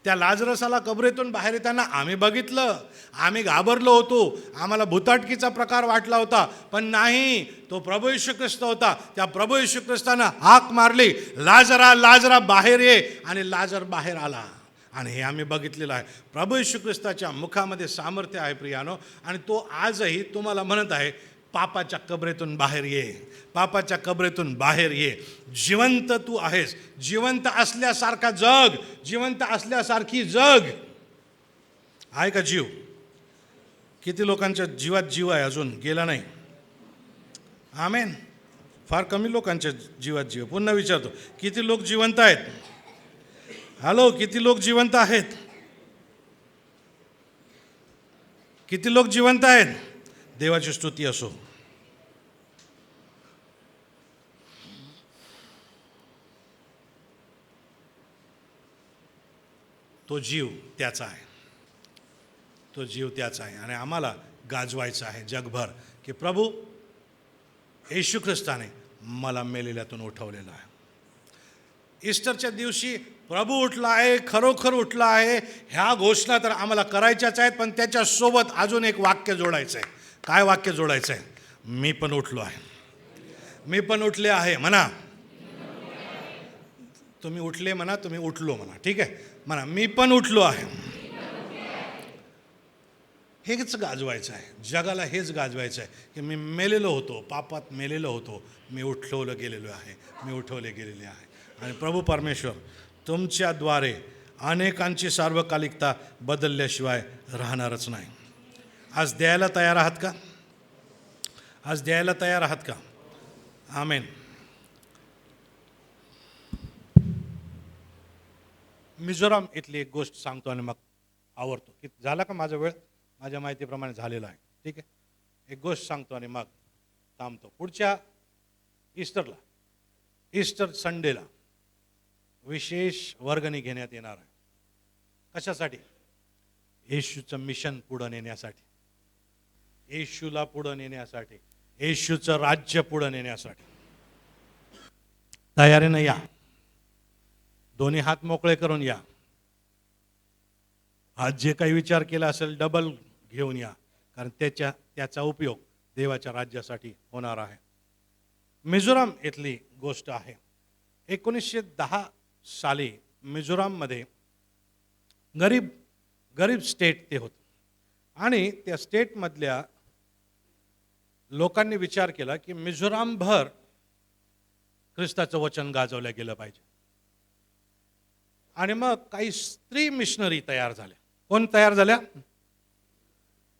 त्या लाजरसाला कबरेतून बाहेर येताना आम्ही बघितलं, आम्ही घाबरलो होतो, आम्हाला भुताटकीचा प्रकार वाटला होता, पण नाही, तो प्रभू येशू ख्रिस्त होता. त्या प्रभू येशू ख्रिस्तानं हाक मारली, लाजरा लाजरा बाहेर ये, आणि लाजर बाहेर आला. आणि हे आम्ही बघितलेलं आहे. प्रभू येशू ख्रिस्ताच्या मुखामध्ये सामर्थ्य आहे प्रियानो, आणि तो आजही तुम्हाला म्हणत आहे, पापाच्या कबरेतून बाहेर ये, पापाच्या कबरेतून बाहेर ये. जिवंत तू आहेस, जिवंत असल्यासारखा जग, जिवंत असल्यासारखी जग. आहे का जीव? किती लोकांच्या जीवात जीव आहे? अजून गेला नाही. आमेन. फार कमी लोकांच्या जीवात जीव. पुन्हा विचारतो, किती लोक जिवंत आहेत? हॅलो, किती लोक जिवंत आहेत? किती लोक जिवंत आहेत? देवाची स्तुती असो. तो जीव त्याचा आहे, तो जीव त्याचा आहे. आणि आम्हाला गाजवायचं आहे जगभर की प्रभू येशू ख्रिस्ताने मला मेलेल्यातून उठवलेलं आहे. ईस्टरच्या दिवशी प्रभू उठला आहे, खरोखर उठला आहे, ह्या घोषणा तर आम्हाला करायच्याच आहेत, पण त्याच्यासोबत अजून एक वाक्य जोडायचं आहे. काय वाक्य जोडायचं आहे? मी पण उठलो आहे, मी पण उठले आहे म्हणा. तुम्ही उठले म्हणा, तुम्ही उठलो म्हणा, ठीक आहे म्हणा, मी पण उठलो आहे. हेच गाजवायचं आहे जगाला, हेच गाजवायचं आहे की मी मेलेलो होतो, पापात मेलेलो होतो, मी उठवलं गेलेलो आहे, मी उठवले गेलेले आहे. आणि प्रभू परमेश्वर तुमच्याद्वारे अनेकांची सार्वकालिकता बदलल्याशिवाय राहणारच नाही. आज द्यायला तयार आहात का? आज द्यायला तयार आहात का? आमेन. मिझोराम इथली एक गोष्ट सांगतो आणि मग आवरतो. की झाला का माझा वेळ? माझ्या माहितीप्रमाणे झालेला आहे, ठीक आहे. एक गोष्ट सांगतो आणि मग थांबतो. पुढच्या ईस्टरला, ईस्टर संडेला विशेष वर्गणी घेण्यात येणार आहे. कशासाठी? येशूचं मिशन पुढं नेण्यासाठी, येशूला पुढं नेण्यासाठी, येशूचं राज्य पुढे नेण्यासाठी तयारीनं या. दोन्ही हात मोकळे करून या. आज जे काही विचार केला असेल डबल घेऊन या, कारण त्याचा उपयोग देवाच्या राज्यासाठी होणार आहे. मिझोराम इथली गोष्ट आहे. 1910 साली मिझोराममध्ये गरीब स्टेट ते होतं आणि त्या स्टेटमधल्या लोकांनी विचार केला की मिझोरामभर ख्रिस्ताचं वचन गाजवलं गेलं पाहिजे. आणि मग काही स्त्री मिशनरी तयार झाल्या. कोण तयार झाल्या?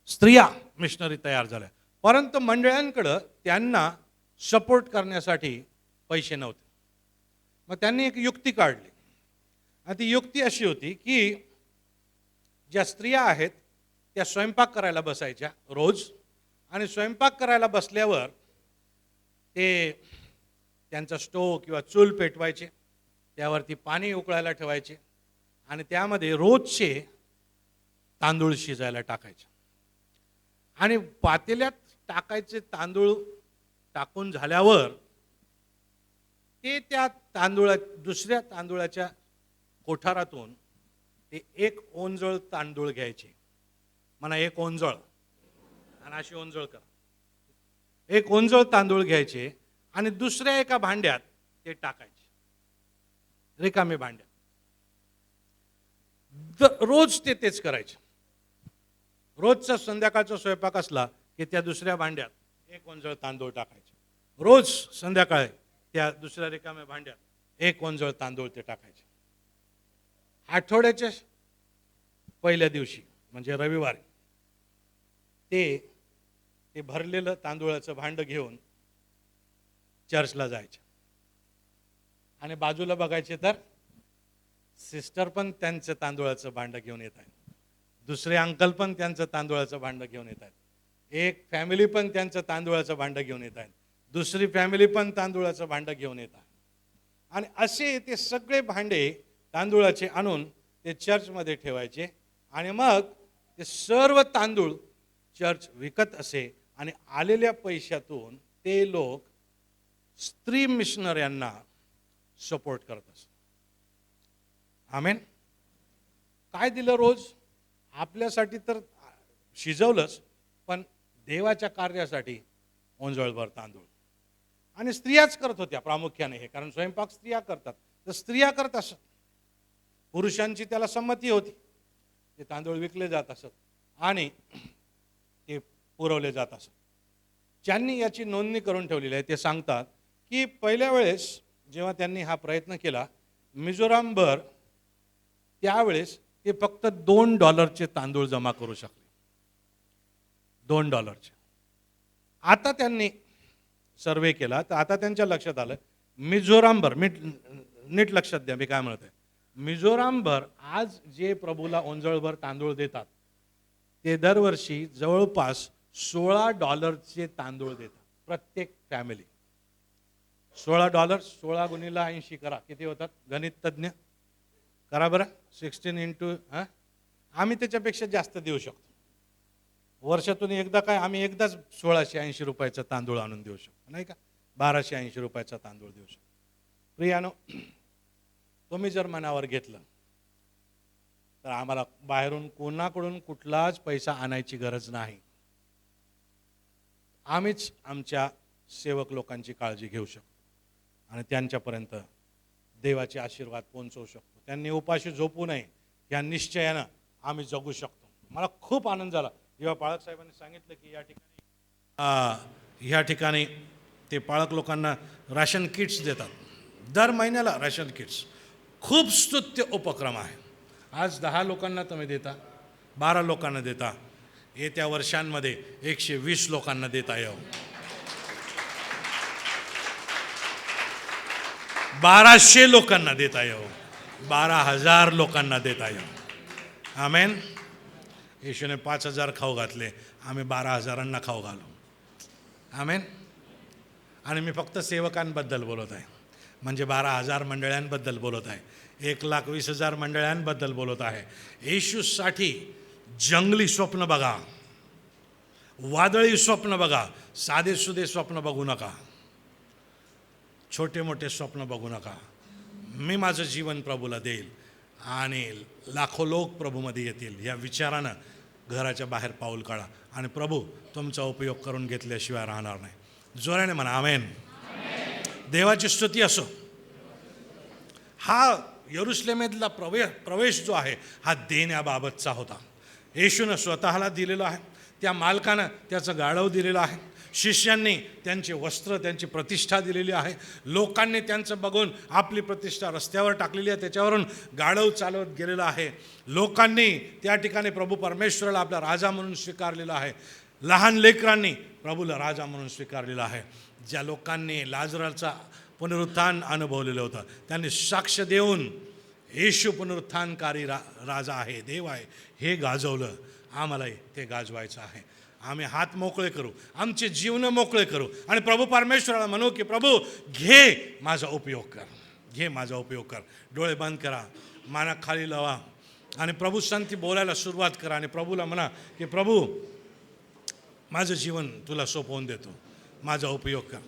स्त्रिया मिशनरी तयार झाल्या. परंतु मंडळांकडं त्यांना सपोर्ट करण्यासाठी पैसे नव्हते. मग त्यांनी एक युक्ती काढली आणि ती युक्ती अशी होती की ज्या स्त्रिया आहेत त्या स्वयंपाक करायला बसायच्या रोज, आणि स्वयंपाक करायला बसल्यावर ते त्यांचा स्टोव किंवा चूल पेटवायचे, त्यावरती पाणी उकळायला ठेवायचे आणि त्यामध्ये रोजचे तांदूळ शिजायला टाकायचे आणि पातेल्यात टाकायचे. तांदूळ टाकून झाल्यावर ते त्या दुसऱ्या तांदूळाच्या कोठारातून ते एक ओंजळ तांदूळ घ्यायचे. म्हणा एक ओंजळ, आणि अशी ओंजळ करा. एक ओंजळ तांदूळ घ्यायचे आणि दुसऱ्या एका भांड्यात ते टाकायचे, रिकामे भांड्यात. रोज ते तेच करायचे. रोजचा संध्याकाळचा स्वयंपाक असला की त्या दुसऱ्या भांड्यात एक ओंजळ तांदूळ टाकायचे. रोज संध्याकाळी त्या दुसऱ्या रिकाम्या भांड्यात एक ओंजळ तांदूळ ते टाकायचे. आठवड्याच्या पहिल्या दिवशी म्हणजे रविवारी ते भरलेलं तांदूळाचं भांडं घेऊन चर्चला जायचे आणि बाजूला बघायचे तर सिस्टर पण त्यांचं तांदूळाचं भांडं घेऊन येत आहेत, दुसरे अंकल पण त्यांचं तांदूळाचं भांडं घेऊन येत आहेत, एक फॅमिली पण त्यांचं तांदूळाचं भांडं घेऊन येत आहेत, दुसरी फॅमिली पण तांदूळाचं भांडं घेऊन येत आहे. आणि असे ते सगळे भांडे तांदूळाचे आणून ते चर्चमध्ये ठेवायचे आणि मग ते सर्व तांदूळ चर्च विकत असे आणि आलेल्या पैशातून ते लोक स्त्री मिशनऱ्यांना सपोर्ट करत असत. आमेन. काय दिलं रोज? आपल्यासाठी तर शिजवलंच, पण देवाच्या कार्यासाठी ओंजळभर तांदूळ. आणि स्त्रियाच करत होत्या प्रामुख्याने हे, कारण स्वयंपाक स्त्रिया करतात, तर स्त्रिया करत असत. पुरुषांची त्याला संमती होती. ते तांदूळ विकले जात असत आणि ते पुरवले जात असत. ज्यांनी याची नोंदणी करून ठेवलेली आहे ते सांगतात की पहिल्या वेळेस जेव्हा त्यांनी हा प्रयत्न केला मिझोरामभर, त्यावेळेस ते फक्त $2 तांदूळ जमा करू शकले. $2. आता त्यांनी सर्वे केला तर आता त्यांच्या लक्षात आलं मिझोरामभर, नीट लक्षात द्या मी काय म्हणत आहे, मिझोरामभर आज जे प्रभूला ओंजळभर तांदूळ देतात ते दरवर्षी जवळपास $16 तांदूळ देतात प्रत्येक फॅमिली. $16, 16 गुणिले 80 करा, किती होतात? गणित तज्ञ करा बरं. 16 इंटू आम्ही त्याच्यापेक्षा जास्त देऊ शकतो. वर्षातून एकदा काय, आम्ही एकदाच $1680 तांदूळ आणून देऊ शकतो, नाही का? $1280 तांदूळ देऊ शकतो. प्रियानो, तुम्ही जर मनावर घेतलं तर आम्हाला बाहेरून कोणाकडून कुठलाच पैसा आणायची गरज नाही. आम्हीच आमच्या सेवक लोकांची काळजी घेऊ शकतो आणि त्यांच्यापर्यंत देवाचे आशीर्वाद पोहोचवू शकतो. त्यांनी उपाशी झोपू नये या निश्चयानं आम्ही जगू शकतो. मला खूप आनंद झाला जेव्हा पाळक साहेबांनी सांगितलं की या ठिकाणी ते पाळक लोकांना राशन किट्स देतात, दर महिन्याला राशन किट्स. खूप स्तुत्य उपक्रम आहे. आज 10 लोकांना तुम्ही देता, 12 लोकांना देता, येत्या वर्षांमध्ये 120 लोकांना देता येऊ, 1200 लोकांना देता येऊ, 12,000 लोकांना देता येऊ. आमेन. येशूने 5,000 खाऊ घातले, आम्ही 12,000 खाऊ घालू. आमेन. आणि मी फक्त सेवकांबद्दल बोलत आहे, म्हणजे 12,000 मंडळांबद्दल बोलत आहे, 1,20,000 मंडळांबद्दल बोलत आहे. येशूसाठी जंगली स्वप्न बघा, वादळी स्वप्न बघा, साधे सुधे स्वप्न बघू नका, छोटे मोठे स्वप्न बघू नका. मी माझं जीवन प्रभूला देईल आणि लाखो लोक प्रभूमध्ये येतील या विचारानं घराच्या बाहेर पाऊल काढा आणि प्रभू तुमचा उपयोग करून घेतल्याशिवाय राहणार नाही. जोराने म्हणा आमेन. देवाची स्तुती असो. हा यरुशलेमेतला प्रवेश जो आहे हा देण्याबाबतचा होता. येशूनं स्वतःला दिलेला आहे, त्या मालकानं त्याचं गाढव दिलेलं आहे, शिष्यांनी त्यांचे वस्त्र त्यांची प्रतिष्ठा दिलेली आहे, लोकांनी त्यांचं बघून आपली प्रतिष्ठा रस्त्यावर टाकलेली आहे, त्याच्यावरून गाढव चालवत गेलेलं आहे. लोकांनी त्या ठिकाणी प्रभू परमेश्वराला आपला राजा म्हणून स्वीकारलेला आहे. लहान लेकरांनी प्रभूला राजा म्हणून स्वीकारलेला आहे. ज्या लोकांनी लाजराचा पुनरुत्थान अनुभवलेलं होतं त्यांनी साक्ष देऊन येशू पुनरुत्थानकारी राजा आहे, देव आहे हे गाजवलं. आम्हालाही ते गाजवायचं आहे. आम्ही हात मोकळे करू, आमचे जीवन मोकळे करू आणि प्रभू परमेश्वराला म्हणू की प्रभू घे माझा उपयोग कर, घे माझा उपयोग कर. डोळे बंद करा, माना खाली लावा आणि प्रभू संती बोलायला सुरुवात करा आणि प्रभूला म्हणा की प्रभू माझं जीवन तुला सोपवून देतो, माझा उपयोग कर,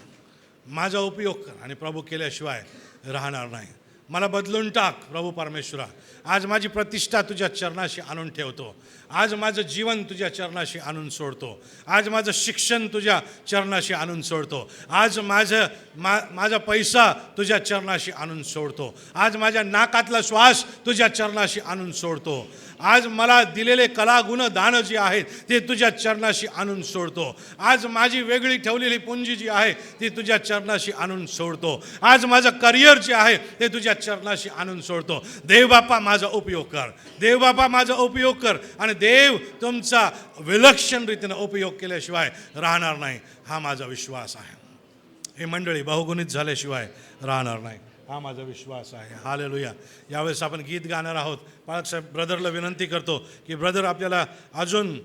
माझा उपयोग कर. आणि प्रभू केल्याशिवाय राहणार नाही. मला बदलून टाक प्रभू परमेश्वरा. आज माझी प्रतिष्ठा तुझ्या चरणाशी आणून ठेवतो, आज माझं जीवन तुझ्या चरणाशी आणून सोडतो, आज माझं शिक्षण तुझ्या चरणाशी आणून सोडतो, आज माझा पैसा तुझ्या चरणाशी आणून सोडतो, आज माझ्या नाकातला श्वास तुझ्या चरणाशी आणून सोडतो, आज मला दिलेले कलागुण दान जे आहेत ते तुझ्या चरणाशी आणून सोडतो, आज माझी वेगळी ठेवलेली पुंजी जी आहे ती तुझ्या चरणाशी आणून सोडतो, आज माझं करिअर जे आहे ते तुझ्या चरणाशी आणून सोडतो. देव बापा माझा उपयोग कर, देव बापा माझा उपयोग कर. आणि देव तुमचा विलक्षण रीतीने उपयोग केल्याशिवाय राहणार नाही हा माझा विश्वास आहे. हे मंडळी बहुगुणित झाल्याशिवाय राहणार नाही हा माझा विश्वास आहे. हालेलुया. यावेळेस आपण गीत गाणार आहोत. पाळकसाहेब ब्रदरला विनंती करतो की ब्रदर आपल्याला अजून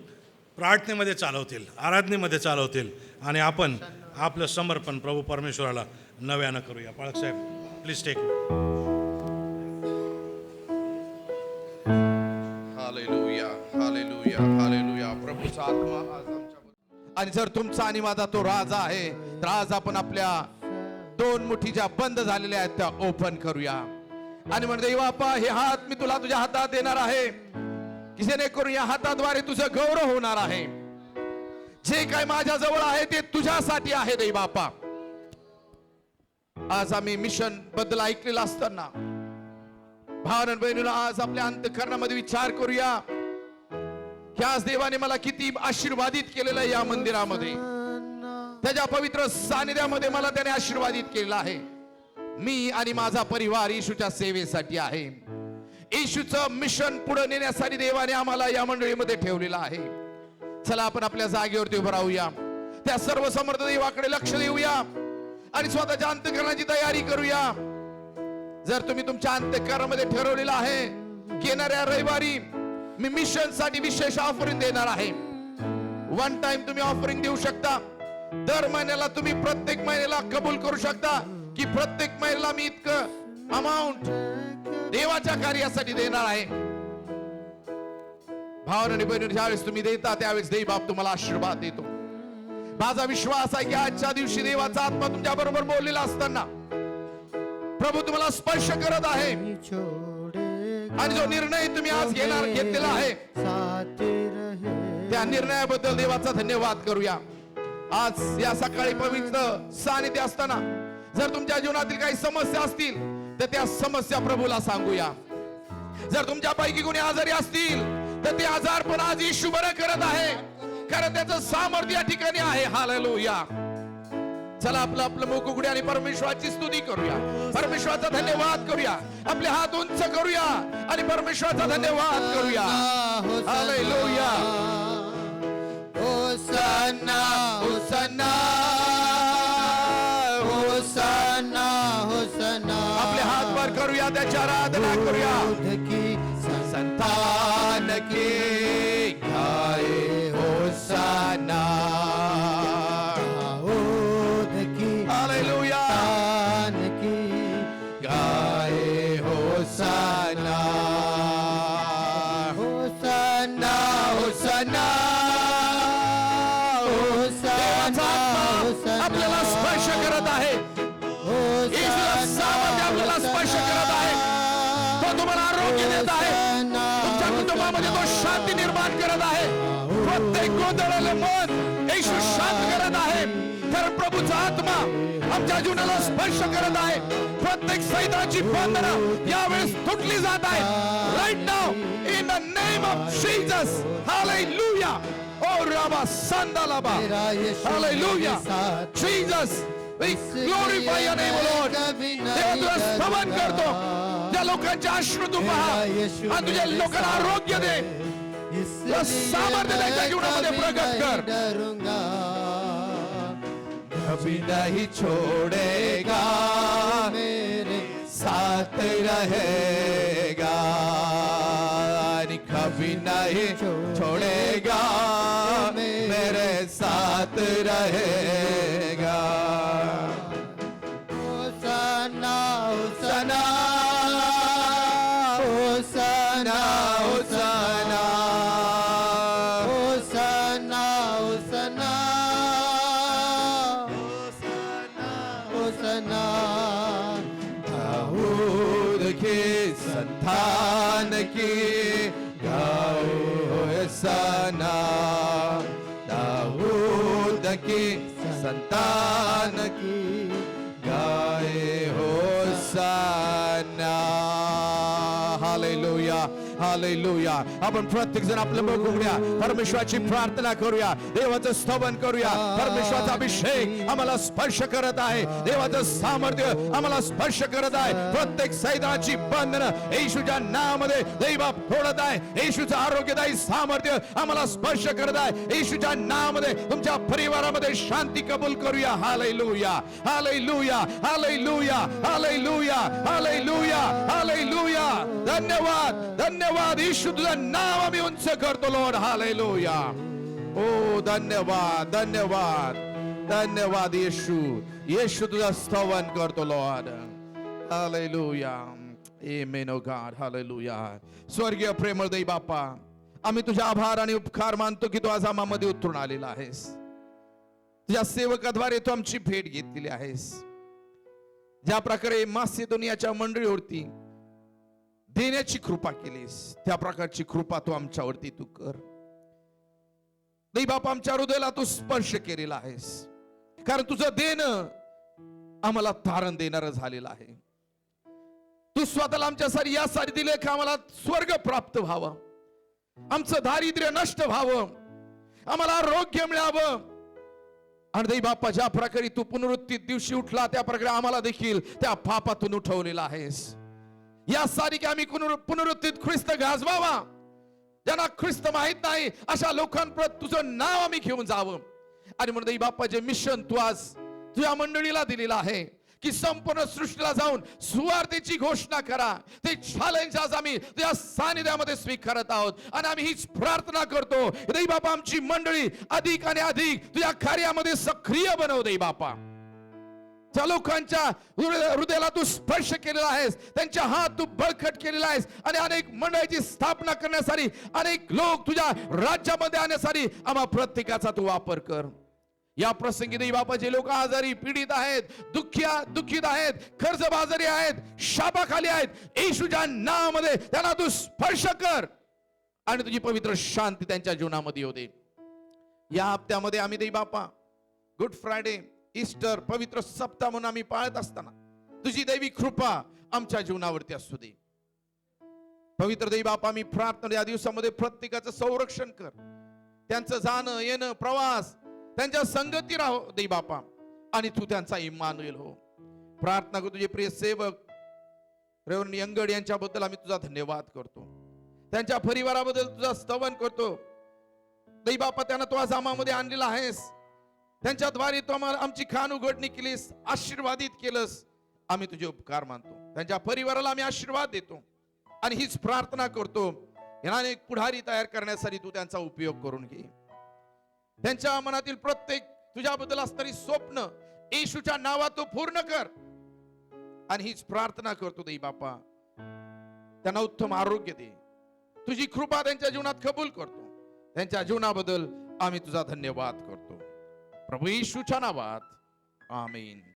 प्रार्थनेमध्ये चालवतील, आराधनेमध्ये चालवतील आणि आपण आपलं समर्पण प्रभू परमेश्वराला नव्यानं करूया. पाळकसाहेब please take. Hallelujah, hallelujah, hallelujah. प्रभूचा आत्मा आज आमच्या आणि जर तुमचा आणि माझा तो राजा आहे तर आज आपण आपल्या दोन मुठी ज्या बंद झालेल्या आहेत त्या ओपन करूया आणि म्हणजे बापा हे हात मी तुला तुझ्या हातात देणार आहे की जेणेकरून या हाताद्वारे तुझं गौरव होणार आहे. जे काय माझ्या जवळ आहे ते तुझ्यासाठी आहे देव बापा. आज आम्ही मिशन बद्दल ऐकलेलं असताना भावन बहिणीला आज आपल्या अंतःकरणामध्ये विचार करूया की आज देवाने मला किती आशीर्वादित केलेलं आहे. या मंदिरामध्ये त्याच्या पवित्र सानिध्यामध्ये मला त्याने आशीर्वादित केलेला आहे. मी आणि माझा परिवार येशूच्या सेवेसाठी आहे. येशूचं मिशन पुढे नेण्यासाठी देवाने आम्हाला या मंडळीमध्ये ठेवलेलं आहे. चला आपण आपल्या जागेवरती उभं राहूया, त्या सर्व समर्थ देवाकडे लक्ष देऊया आणि स्वतःच्या अंतःकरणाची तयारी करूया. जर तुम्ही तुमच्या अंतःकरणामध्ये ठरवलेलं आहे की येणाऱ्या रविवारी मी मिशन साठी विशेष ऑफरिंग देणार आहे, वन टाइम तुम्ही ऑफरिंग देऊ शकता. दर महिन्याला तुम्ही प्रत्येक महिन्याला कबूल करू शकता की प्रत्येक महिन्याला मी इतकं अमाऊंट देवाच्या कार्यासाठी देणार आहे. भावन आणि बहिणी ज्यावेळेस तुम्ही देता त्यावेळेस देव बाप तुम्हाला आशीर्वाद देतो. माझा विश्वास आहे की आजच्या दिवशी देवाचा आत्मा तुमच्या बरोबर बोललेला असताना प्रभू तुम्हाला स्पर्श करत आहे आणि जो निर्णय तुम्ही आज घेतलेला आहे त्या निर्णयाबद्दल देवाचा धन्यवाद करूया. आज या सकाळी पवित्र सानिध्य असताना जर तुमच्या जीवनातील काही समस्या असतील तर त्या समस्या प्रभूला सांगूया. जर तुमच्यापैकी कोणी आजारी असतील तर ते आजार पण आज येशू बरं करत आहे, कारण त्याचं सामर्थ्य या ठिकाणी आहे. हालेलुया. चला आपलं मुख उघडूया आणि परमेश्वराची स्तुती करूया, परमेश्वराचा धन्यवाद करूया, आपले हात उंच करूया आणि परमेश्वराचा धन्यवाद करूया. हालेलुया. होसाना होसाना होसाना होसाना. आपले हात वर करूया, त्याची आराधना करूया. संतान के गाए होसाना. हालेलुया. गाए होसाना होसाना होसाना आरोग्य देत आहे, तुमच्या कुटुंबामध्ये तो शांती निर्माण करत आहे. प्रत्येक गोंधळलेलं मन येशू शांत करत आहे. कारण प्रभूचा आत्मा आमच्या जीवनाला स्पर्श करत आहे. प्रत्येक सैतानाची बंधनं यावेळेस तुटली जात आहे. Right name in the name of Jesus. Hallelujah. ओ राबा संदालाबा. Hallelujah. Jesus, we glorify your name, Lord. देवा तुझं स्तवन करतो. त्या लोकांच्या अश्रू तू पहा आणि तुझ्या लोकांना आरोग्य दे. तुझं सामर्थ्य त्यांच्या जीवनामध्ये प्रगट कर. डरूंगा कभी नहीं छोड़ेगा, मेरे साथ रहेगा. आणि कभी नहीं छोड़ेगा, मेरे साथ रहेगा. होसाना होसाना होसाना होसाना होसाना होसाना होसाना दाऊद के संतान की गाओ होसाना. दाऊद की संतान की गाए होसाना. हालेलुया. हालेलुया. आपण प्रत्येक जण आपलं मुख उघडूया, परमेश्वराची प्रार्थना करूया, देवाचं स्तवन करूया. परमेश्वराचा अभिषेक आम्हाला स्पर्श करत आहे. देवाचं सामर्थ्य आम्हाला स्पर्श करत आहे. प्रत्येक सैतानाची बंधनं येशूच्या नावामध्ये दैवाप तोडत आहे. येशूचं आरोग्यदायी सामर्थ्य आम्हाला स्पर्श करत आहे. येशूच्या नावामध्ये तुमच्या परिवारामध्ये शांती कबूल करूया. Hallelujah. Hallelujah. Hallelujah. Hallelujah. Hallelujah. Hallelujah. धन्यवाद. धन्यवाद येशू, तुझं नाव आम्ही उंच करतो लॉर्ड. हालेलुया. ओ धन्यवाद. धन्यवाद. धन्यवाद येशू. येशू तुझं स्तवन करतो लॉर्ड. हालेलुया. आमेन ओ गॉड. हालेलुया. स्वर्गीय प्रेमळ देव बापा, आम्ही तुझे आभार आणि उपकार मानतो की तू आज आम्हामध्ये उतरून आलेला आहेस. तुझ्या सेवकाद्वारे तू आमची भेट घेतलेली आहेस. ज्या प्रकारे मासिदोनियाच्या मंडळीवरती देण्याची कृपा केलीस, त्या प्रकारची कृपा तू आमच्यावरती तू कर. देव बापा, आमच्या हृदयाला तू स्पर्श केलेला आहेस. कारण तुझं देणं आम्हाला तारण देणारं झालेलं आहे. तू स्वतःला आमच्यासाठी यासाठी दिले की आम्हाला स्वर्ग प्राप्त व्हावं, आमचं दारिद्र्य नष्ट व्हावं, आम्हाला आरोग्य मिळावं. आणि देव बाप्पा, ज्या प्रकारे तू पुनरुत्थित दिवशी उठला त्या प्रकारे आम्हाला देखील त्या पापातून उठवलेला आहेस. यासाठी की आम्ही पुनरुत्थित ख्रिस्त गाजवावा. ज्यांना ख्रिस्त माहित नाही अशा लोकांप्रत तुझं नाव आम्ही घेऊन जावं. आणि म्हणून देव बाप्पा, जे मिशन तू आज तुझ्या मंडळीला दिलेलं आहे की संपूर्ण सृष्टीला जाऊन सुवार्तेची घोषणा करा, ते चॅलेंज आज आम्ही तुझ्या सानिध्यामध्ये स्वीकारत आहोत. आणि आम्ही हीच प्रार्थना करतो, देव बापा, आमची मंडळी अधिक आणि अधिक तुझ्या कार्यामध्ये सक्रिय बनव. देव बापा, त्या लोकांच्या हृदयाला तू स्पर्श केलेला आहेस, त्यांच्या हात तू बळकट केलेला आहेस. आणि अनेक मंडळाची स्थापना करण्यासाठी, अनेक लोक तुझ्या राज्यामध्ये आणण्यासाठी आम्हा प्रत्येकाचा तू वापर कर. या प्रसंगी देव बापा, जे लोक आजारी पीडित आहेत, दुःखित आहेत, कर्जबाजारी आहेत, शापाखाली आहेत, येशूच्या नावामध्ये त्यांना तू स्पर्श कर आणि तुझी पवित्र शांती त्यांच्या जीवनामध्ये येऊ दे. या हप्त्यामध्ये आम्ही देव बापा गुड फ्रायडे, ईस्टर, पवित्र सप्ताह म्हणून आम्ही पाळत असताना तुझी दैवी कृपा आमच्या जीवनावरती असू दे. पवित्र देव बापा, मी प्रार्थना या दिवसामध्ये प्रत्येकाचं संरक्षण कर. त्यांचं जाणं येणं, प्रवास, त्यांच्या संगती राहो देव बापा. आणि तू त्यांचा इम्मानुएल हो. प्रार्थना करतो तुझे प्रिय सेवक रेव्हरंड यंगड यांच्याबद्दल आम्ही तुझा धन्यवाद करतो. त्यांच्या परिवाराबद्दल तुझा स्तवन करतो. देव बापा, त्यांना तू आज आम्हामध्ये आणलेला आहेस. त्यांच्याद्वारे तू आम्हाला आमची खान उघडणी केलीस, आशीर्वादित केलंस. आम्ही तुझे उपकार मानतो. त्यांच्या परिवाराला आम्ही आशीर्वाद देतो आणि हीच प्रार्थना करतो, यांना एक पुढारी तयार करण्यासाठी तू त्यांचा उपयोग करून घे. त्यांच्या मनातील प्रत्येक तुझ्याबद्दल असणारी स्वप्न येशूच्या नावात तू पूर्ण कर. आणि हीच प्रार्थना करतो देव बापा, त्यांना उत्तम आरोग्य दे. तुझी कृपा त्यांच्या जीवनात कबूल करतो. त्यांच्या जीवनाबद्दल आम्ही तुझा धन्यवाद करतो प्रभू येशूच्या नावात. आमीन.